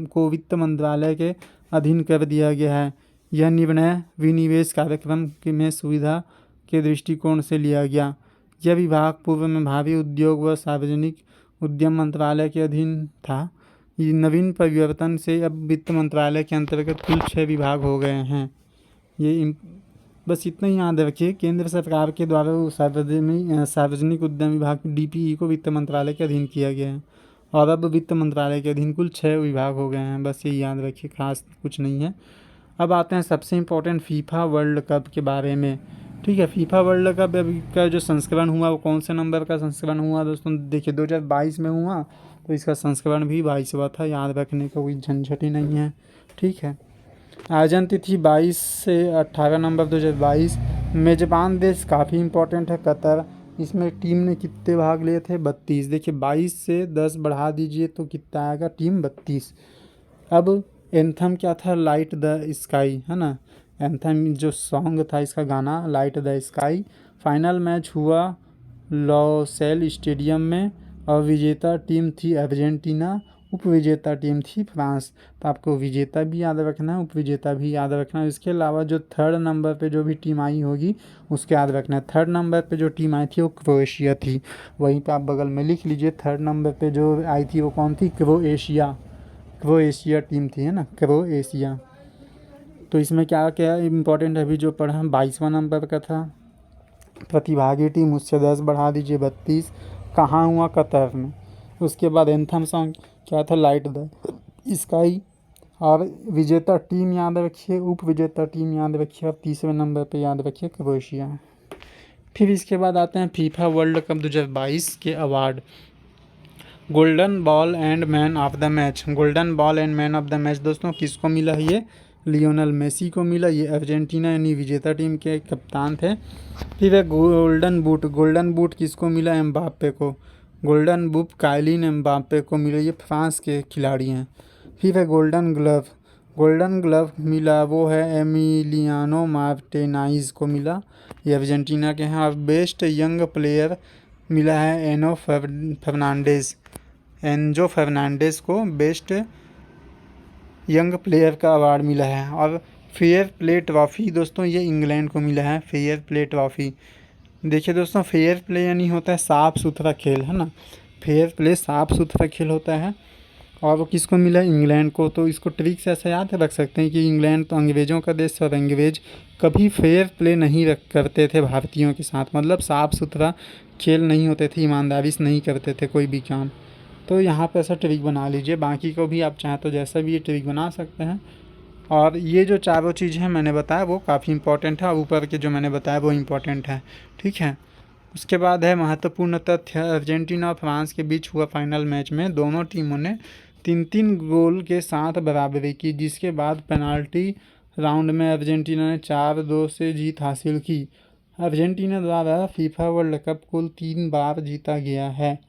को वित्त मंत्रालय के अधीन कर दिया गया है। यह निर्णय विनिवेश कार्यक्रम में सुविधा के दृष्टिकोण से लिया गया। यह विभाग पूर्व में भावी उद्योग व सार्वजनिक उद्यम मंत्रालय के अधीन था। ये नवीन परिवर्तन से अब वित्त मंत्रालय के अंतर्गत कुल 6 विभाग हो गए हैं। ये बस इतना ही याद रखिए, केंद्र सरकार के द्वारा सार्वजनिक उद्यम विभाग डीपीई को वित्त मंत्रालय के अधीन किया गया है और अब वित्त मंत्रालय के अधीन कुल 6 विभाग हो गए हैं। बस ये याद रखिए, खास कुछ नहीं है। अब आते हैं सबसे इम्पोर्टेंट फीफा वर्ल्ड कप के बारे में, ठीक है। फीफा वर्ल्ड कप अभी का जो संस्करण हुआ वो कौन से नंबर का संस्करण हुआ दोस्तों, देखिए 2022 में हुआ, तो इसका संस्करण भी 22वां था। याद रखने का कोई झंझट ही नहीं है, ठीक है। आयोजन तिथि 22 से 18 नवंबर 2022। मेजबान देश काफ़ी इम्पोर्टेंट है कतर। इसमें टीम ने कितने भाग लिए थे, 32। देखिए 22 से 10 बढ़ा दीजिए तो कितना आएगा, टीम 32। अब एंथम क्या था, लाइट द स्काई, है ना। एंथम जो सॉन्ग था इसका गाना light the sky. Final match हुआ लॉसेल स्टेडियम में और विजेता टीम थी अर्जेंटीना, उपविजेता टीम थी फ्रांस। तो आपको विजेता भी याद रखना है, उपविजेता भी याद रखना है। इसके अलावा जो 3rd नंबर पे जो भी टीम आई होगी उसके याद रखना है। 3rd नंबर पे जो टीम आई थी वो क्रोएशिया थी, वहीं पे आप बगल में लिख लीजिए। 3rd नंबर पे जो आई थी वो कौन थी, क्रोएशिया टीम थी, है ना, क्रोएशिया। तो इसमें क्या क्या इम्पोर्टेंट अभी जो पढ़ा हम 22वां नंबर का था, प्रतिभागी टीम उससे 10 बढ़ा दीजिए 32, कहाँ हुआ कतर में। उसके बाद एंथम सॉन्ग क्या था, लाइट द स्काई। और विजेता टीम याद रखिए, उप विजेता टीम याद रखिए, और तीसरे नंबर पे याद रखिए क्रोएशिया। फिर इसके बाद आते हैं फीफा वर्ल्ड कप 2022 के award. Golden ball and man of the match. Golden ball and man of the match दोस्तों किसको मिला है, ये लियोनल मेसी को मिला। ये अर्जेंटीना यानी विजेता टीम के कप्तान थे। फिर है गोल्डन बूट। गोल्डन बूट किसको मिला, एम्बाप्पे को। गोल्डन बूट काइलिन एम्बाप्पे को मिला, ये फ्रांस के खिलाड़ी हैं। फिर है गोल्डन ग्लव। गोल्डन ग्लव मिला वो है एमिलियानो मार्टिनेज को मिला, ये अर्जेंटीना के हैं। और बेस्ट यंग प्लेयर मिला है एनजो फर्नांडेज को बेस्ट यंग प्लेयर का अवार्ड मिला है। और फेयर प्ले ट्रॉफी दोस्तों ये इंग्लैंड को मिला है, फेयर प्ले ट्रॉफी। देखिए दोस्तों, फेयर प्ले यानी होता है साफ़ सुथरा खेल, है ना। फेयर प्ले साफ़ सुथरा खेल होता है, और वो किसको मिला है, इंग्लैंड को। तो इसको ट्रिक से ऐसा याद रख सकते हैं कि इंग्लैंड तो अंग्रेज़ों का देश, और अंग्रेज़ कभी फेयर प्ले नहीं करते थे भारतीयों के साथ, मतलब साफ़ सुथरा खेल नहीं होते थे, ईमानदारी से नहीं करते थे कोई भी काम। तो यहाँ पे ऐसा ट्रिक बना लीजिए, बाकी को भी आप चाहें तो जैसा भी ये ट्रिक बना सकते हैं। और ये जो चारों चीज़ हैं मैंने बताया वो काफ़ी इंपॉर्टेंट है, और ऊपर के जो मैंने बताया वो इम्पोर्टेंट है, ठीक है। उसके बाद है महत्वपूर्ण तथ्य, अर्जेंटीना और फ्रांस के बीच हुआ फाइनल मैच में दोनों टीमों ने 3-3 गोल के साथ बराबरी की, जिसके बाद पेनाल्टी राउंड में अर्जेंटीना ने 4-2 से जीत हासिल की। अर्जेंटीना द्वारा फीफा वर्ल्ड कप कुल 3 बार जीता गया है,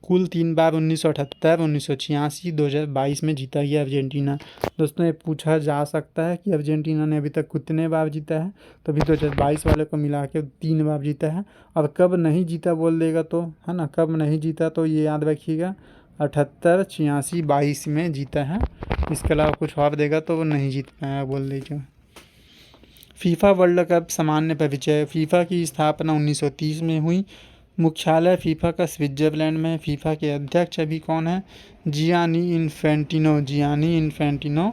कुल 3 बार 1978, 1986, 2022 में जीता गया अर्जेंटीना। दोस्तों ये पूछा जा सकता है कि अर्जेंटीना ने अभी तक कितने बार जीता है, तो अभी 2022 वाले को मिला के 3 बार जीता है। और कब नहीं जीता बोल देगा तो, है ना, कब नहीं जीता तो ये याद रखिएगा 78, 86, 22 में जीता है। इसके अलावा कुछ और देगा तो वो नहीं जीत पाया बोल दीजिए। फीफा वर्ल्ड कप सामान्य परिचय। फीफा की स्थापना 1930 में हुई। मुख्यालय फीफा का स्विट्जरलैंड में। फीफा के अध्यक्ष अभी कौन है, जियानी इन्फेंटिनो।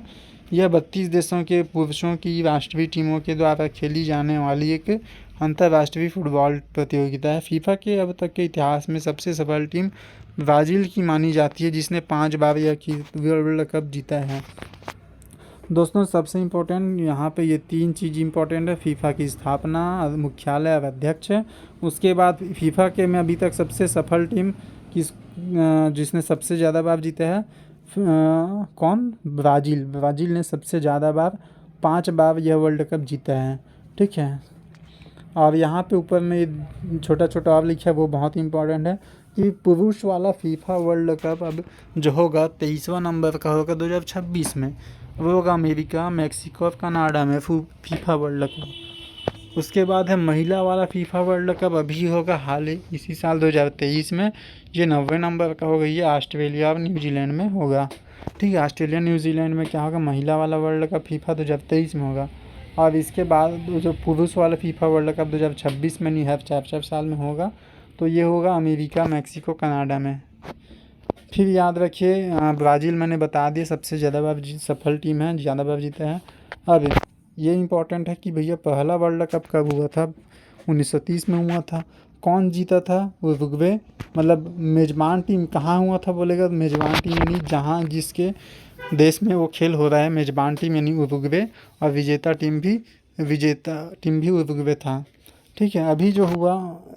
यह 32 देशों के पुरुषों की राष्ट्रीय टीमों के द्वारा खेली जाने वाली एक अंतर्राष्ट्रीय फुटबॉल प्रतियोगिता है। फीफा के अब तक के इतिहास में सबसे सफल टीम ब्राज़ील की मानी जाती है, जिसने 5 बार यह वर्ल्ड कप जीता है। दोस्तों सबसे इम्पोर्टेंट यहाँ पे ये 3 चीज़ इम्पोर्टेंट है, फीफा की स्थापना, मुख्यालय और अध्यक्ष। उसके बाद फीफा के में अभी तक सबसे सफल टीम जिसने सबसे ज़्यादा बार जीता है कौन, ब्राज़ील ने सबसे ज़्यादा बार 5 बार यह वर्ल्ड कप जीता है, ठीक है। और यहाँ पे ऊपर में छोटा छोटा और लिखा है वो बहुत इंपॉर्टेंट है कि पुरुष वाला फीफा वर्ल्ड कप अब जो होगा 23वां नंबर का होगा 2026 में, वो होगा अमेरिका, मैक्सिको और कनाडा में फीफा वर्ल्ड कप। उसके बाद है महिला वाला फीफा वर्ल्ड कप, अभी होगा हाल ही इसी साल 2023 में, ये 90 नंबर का होगा, ये ऑस्ट्रेलिया और न्यूजीलैंड में होगा, ठीक है। ऑस्ट्रेलिया न्यूजीलैंड में क्या होगा, महिला वाला वर्ल्ड कप फीफा 2023 में होगा। और इसके बाद जो पुरुष वाला फीफा वर्ल्ड कप 2026 में नहीं है, 4-4 साल में होगा, तो ये होगा अमेरिका, मैक्सिको, कनाडा में। फिर याद रखिए ब्राज़ील मैंने बता दिया सबसे ज़्यादा बार सफल टीम है, ज़्यादा बार जीता है। अब ये इम्पोर्टेंट है कि भैया पहला वर्ल्ड कप कब हुआ था, 1930 में हुआ था। कौन जीता था, उरुग्वे, मतलब मेज़बान टीम कहाँ हुआ था बोलेगा, मेज़बान टीम यानी जहाँ जिसके देश में वो खेल हो रहा है, मेज़बान टीम यानी उरुग्वे, और विजेता टीम भी उरुग्वे था, ठीक है। अभी जो हुआ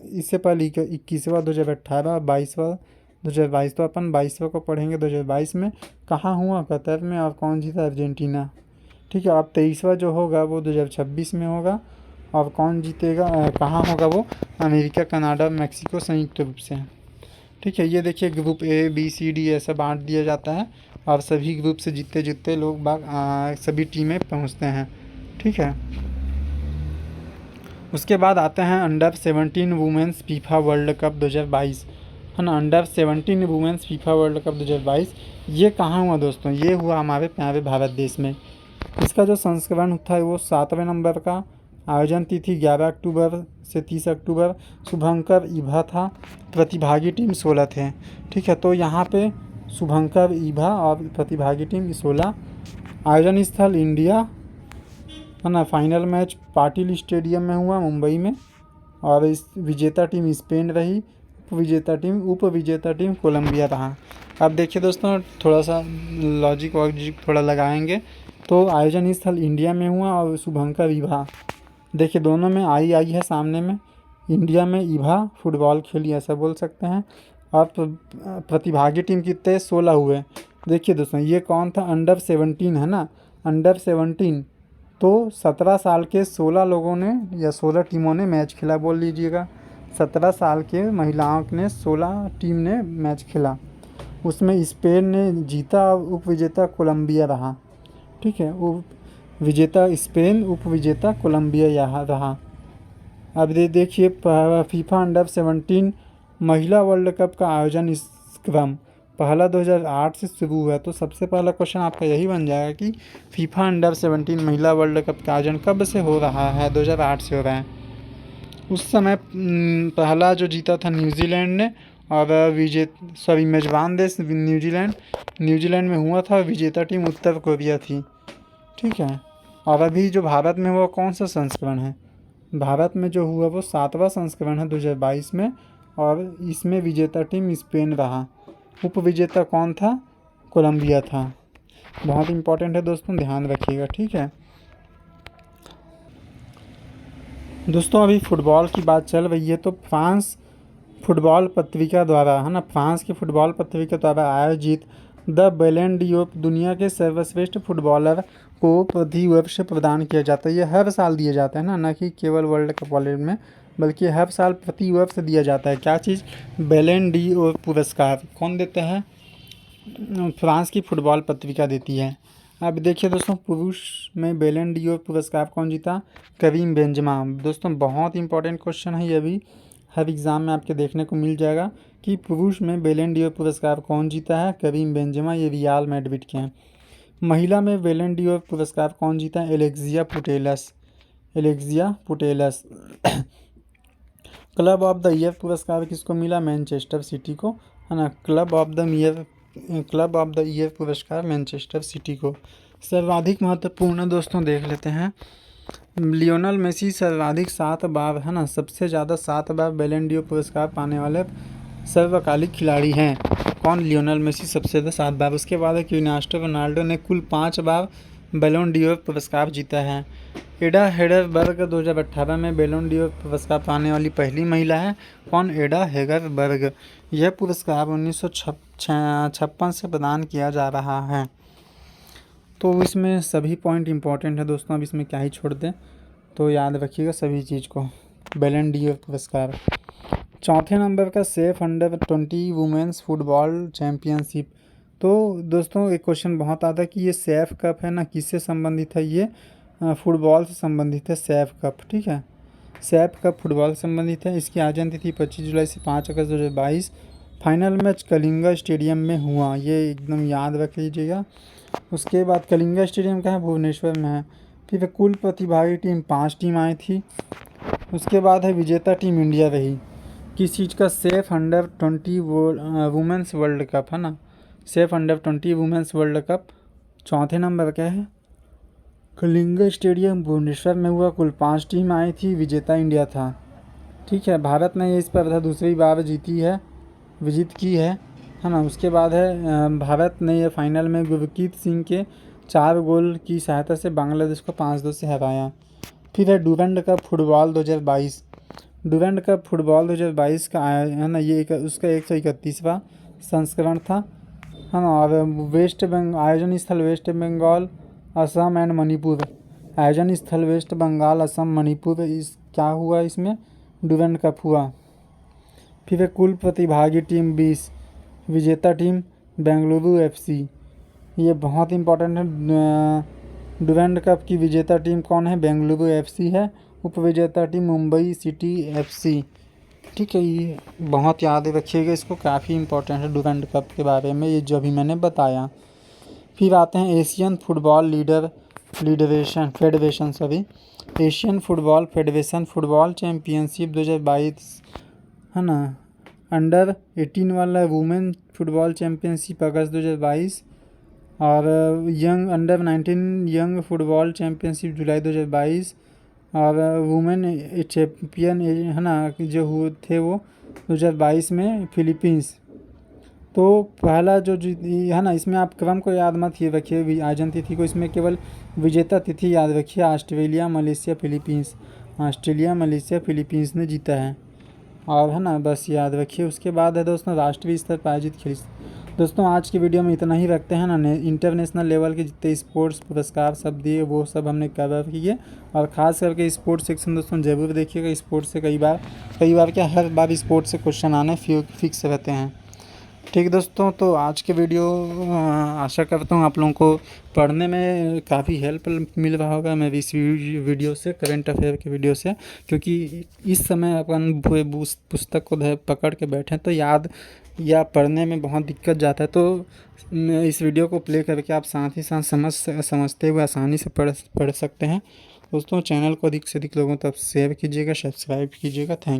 इससे पहले 21वां 2018, 22वां 2022, तो अपन 22वां को पढ़ेंगे 2022 में कहाँ हुआ, कतर में, और कौन जीता, अर्जेंटीना, ठीक है। अब 23वां जो होगा वो 2026 में होगा, और कौन जीतेगा, कहाँ होगा वो, अमेरिका, कनाडा, मैक्सिको संयुक्त रूप से, ठीक है। ये देखिए group A B C D ऐसा बांट दिया जाता है, और सभी ग्रुप से जीतते लोग सभी टीमें पहुँचते हैं, ठीक है। उसके बाद आते हैं under 17 women's FIFA world cup 2022, है ना। Under 17 women's FIFA world cup 2022 ये कहाँ हुआ दोस्तों, ये हुआ हमारे प्यारे भारत देश में। इसका जो संस्करण था वो 7वें नंबर का, आयोजन तिथि 11 अक्टूबर से 30 अक्टूबर, शुभंकर इभा था, प्रतिभागी टीम 16 थे, ठीक है। तो यहाँ पे शुभंकर ईभा और प्रतिभागी टीम 16। आयोजन स्थल इंडिया, है ना। फाइनल मैच पाटिल स्टेडियम में हुआ मुंबई में, और इस विजेता टीम स्पेन रही, उप विजेता टीम कोलंबिया रहा। अब देखिए दोस्तों, थोड़ा सा लॉजिक वॉजिक थोड़ा लगाएंगे। तो आयोजन स्थल इंडिया में हुआ और शुभंकर ईभा, देखिए दोनों में आई है सामने में। इंडिया में ईभा फुटबॉल खेली ऐसा बोल सकते हैं। और प्रतिभागी टीम कितने 16 हुए। देखिए दोस्तों, ये कौन था, अंडर 17 है ना, अंडर 17। तो 17 साल के 16 लोगों ने या 16 टीमों ने मैच खेला, बोल लीजिएगा 17 साल के महिलाओं ने 16 टीम ने मैच खेला। उसमें स्पेन ने जीता, उप विजेता कोलंबिया रहा। ठीक है, उप विजेता स्पेन, उप विजेता कोलंबिया यहाँ रहा। अब देखिए फीफा अंडर 17 महिला वर्ल्ड कप का आयोजन इस क्रम पहला 2008 से शुरू हुआ। तो सबसे पहला क्वेश्चन आपका यही बन जाएगा कि फीफा अंडर 17 महिला वर्ल्ड कप का आयोजन कब से हो रहा है। 2008 से हो रहा है। उस समय पहला जो जीता था न्यूजीलैंड ने, और मेजबान देश न्यूजीलैंड में हुआ था। विजेता टीम उत्तर कोरिया थी। ठीक है, और अभी जो भारत में हुआ कौन सा संस्करण है, भारत में जो हुआ वो 7वां संस्करण है 2022 में, और इसमें विजेता टीम स्पेन रहा। उप विजेता कौन था, कोलंबिया था। बहुत इंपॉर्टेंट है दोस्तों, ध्यान रखिएगा। ठीक है दोस्तों, अभी फुटबॉल की बात चल रही है, तो फ्रांस फुटबॉल पत्रिका द्वारा, है ना, फ्रांस की फुटबॉल पत्रिका द्वारा आयोजित द बैलन डी'ओर दुनिया के सर्वश्रेष्ठ फुटबॉलर को प्रति वर्ष प्रदान किया जाता है। ये हर साल दिया जाता है ना कि केवल वर्ल्ड कप वाले में, बल्कि हर साल प्रति वर्ष दिया जाता है। क्या चीज़, बैलन डी'ओर पुरस्कार। कौन देते हैं, फ्रांस की फुटबॉल पत्रिका देती है। अब देखिए दोस्तों, पुरुष में बैलन डी'ओर पुरस्कार कौन जीता, करीम बेंजेमा। दोस्तों बहुत इंपॉर्टेंट क्वेश्चन है ये भी, हर एग्ज़ाम में आपके देखने को मिल जाएगा कि पुरुष में बैलन डी'ओर पुरस्कार कौन जीता है, करीम बेंजेमा। ये रियाल मैड्रिड के हैं। महिला में बैलन डी'ओर पुरस्कार कौन जीता है, Alexia Putellas. Club of the year पुरस्कार किसको मिला, मैनचेस्टर सिटी को, है ना। क्लब ऑफ द ईयर पुरस्कार मैनचेस्टर सिटी को। सर्वाधिक महत्वपूर्ण दोस्तों देख लेते हैं। लियोनल मेसी सर्वाधिक 7 बार, है ना, सबसे ज़्यादा 7 बार बैलन डी'ओर पुरस्कार पाने वाले सर्वकालिक खिलाड़ी हैं। कौन, लियोनल मेसी सबसे ज़्यादा 7 बार। उसके बाद है क्रिस्टियानो रोनाल्डो ने कुल 5 बार बैलन डी'ओर पुरस्कार जीता है। एडा हेगरबर्ग 2018 में बैलन डी'ओर पुरस्कार पाने वाली पहली महिला है। कौन, एडा हेगरबर्ग। यह पुरस्कार 1956 से प्रदान किया जा रहा है। तो इसमें सभी पॉइंट इंपॉर्टेंट है दोस्तों, अब इसमें क्या ही छोड़ दें, तो याद रखिएगा सभी चीज़ को। बैलन डी'ओर पुरस्कार। चौथे नंबर का SAFF under 20 women's football championship. तो दोस्तों एक क्वेश्चन बहुत आता है कि ये सेफ कप है ना, किससे संबंधित है, ये फुटबॉल से संबंधित है सेफ कप। ठीक है, सेफ कप फुटबॉल से संबंधित है। इसकी आयोजन तिथि 25 जुलाई से 5 अगस्त 2022। फाइनल मैच कलिंगा स्टेडियम में हुआ, ये एकदम याद रख लीजिएगा। उसके बाद कलिंगा स्टेडियम कहाँ है, भुवनेश्वर में है। फिर कुल प्रतिभागी टीम 5 टीम आई थी। उसके बाद है विजेता टीम इंडिया रही। किस चीज़ का, SAFF under 20 women's world cup, है ना, safe under 20 women's world cup. चौथे नंबर क्या है, कलिंगा स्टेडियम भुवनेश्वर में हुआ। कुल 5 टीम आई थी, विजेता इंडिया था। ठीक है, भारत ने ये स्पर्धा दूसरी बार विजित की है ना। उसके बाद है भारत ने ये फाइनल में गुरकीत सिंह के 4 गोल की सहायता से बांग्लादेश को 5-2 से हराया। फिर है Durand cup football 2022। Durand cup football 2022 का है ना, ये उसका 131वां संस्करण था, है ना। और आयोजन स्थल वेस्ट बंगाल, असम एंड मणिपुर। आयोजन स्थल वेस्ट बंगाल, असम, मणिपुर। इस क्या हुआ, इसमें डुरंड कप हुआ। फिर है कुल प्रतिभागी टीम 20, विजेता टीम बेंगलुरु एफसी। ये बहुत इंपॉर्टेंट है। डुरंड कप की विजेता टीम कौन है, बेंगलुरु एफसी है। उप विजेता टीम मुंबई सिटी एफसी। ठीक है, ये बहुत याद रखिएगा, इसको काफ़ी इंपॉर्टेंट है डुरंड कप के बारे में, ये जो भी मैंने बताया। फिर आते हैं Asian football Asian football federation football championship 2022, है ना। अंडर 18 वाला वुमेन फुटबॉल चैम्पियनशिप अगस्त 2022 और अंडर 19 यंग फुटबॉल चैम्पियनशिप जुलाई 2022 और वुमेन चैम्पियन है ना जो हुए थे वो 2022 में फिलीपींस। तो पहला जो है ना, इसमें आप क्रम को याद मत ही रखिए, आयोजन तिथि को, इसमें केवल विजेता तिथि याद रखिए। Australia Malaysia Philippines, Australia Malaysia Philippines ने जीता है और है ना, बस याद रखिए। उसके बाद है दोस्तों राष्ट्रीय स्तर पर आयोजित खेल। दोस्तों आज की वीडियो में इतना ही रखते हैं ना। इंटरनेशनल लेवल के जितने स्पोर्ट्स पुरस्कार सब दिए वो सब हमने कवर किए, और ख़ास करके स्पोर्ट्स सेक्शन दोस्तों ज़रूर देखिएगा। स्पोर्ट्स से कई बार क्या हर बार स्पोर्ट्स से क्वेश्चन आने फिक्स रहते हैं। ठीक दोस्तों, तो आज के वीडियो आशा करता हूँ आप लोगों को पढ़ने में काफ़ी हेल्प मिल रहा होगा मेरी इस वीडियो से, करंट अफेयर के वीडियो से। क्योंकि इस समय अपन पुस्तक को पकड़ के बैठें तो याद या पढ़ने में बहुत दिक्कत जाता है। तो इस वीडियो को प्ले करके आप साथ ही साथ समझते हुए आसानी से पढ़ सकते हैं। दोस्तों चैनल को अधिक से अधिक लोगों तक शेयर कीजिएगा, सब्सक्राइब कीजिएगा। थैंक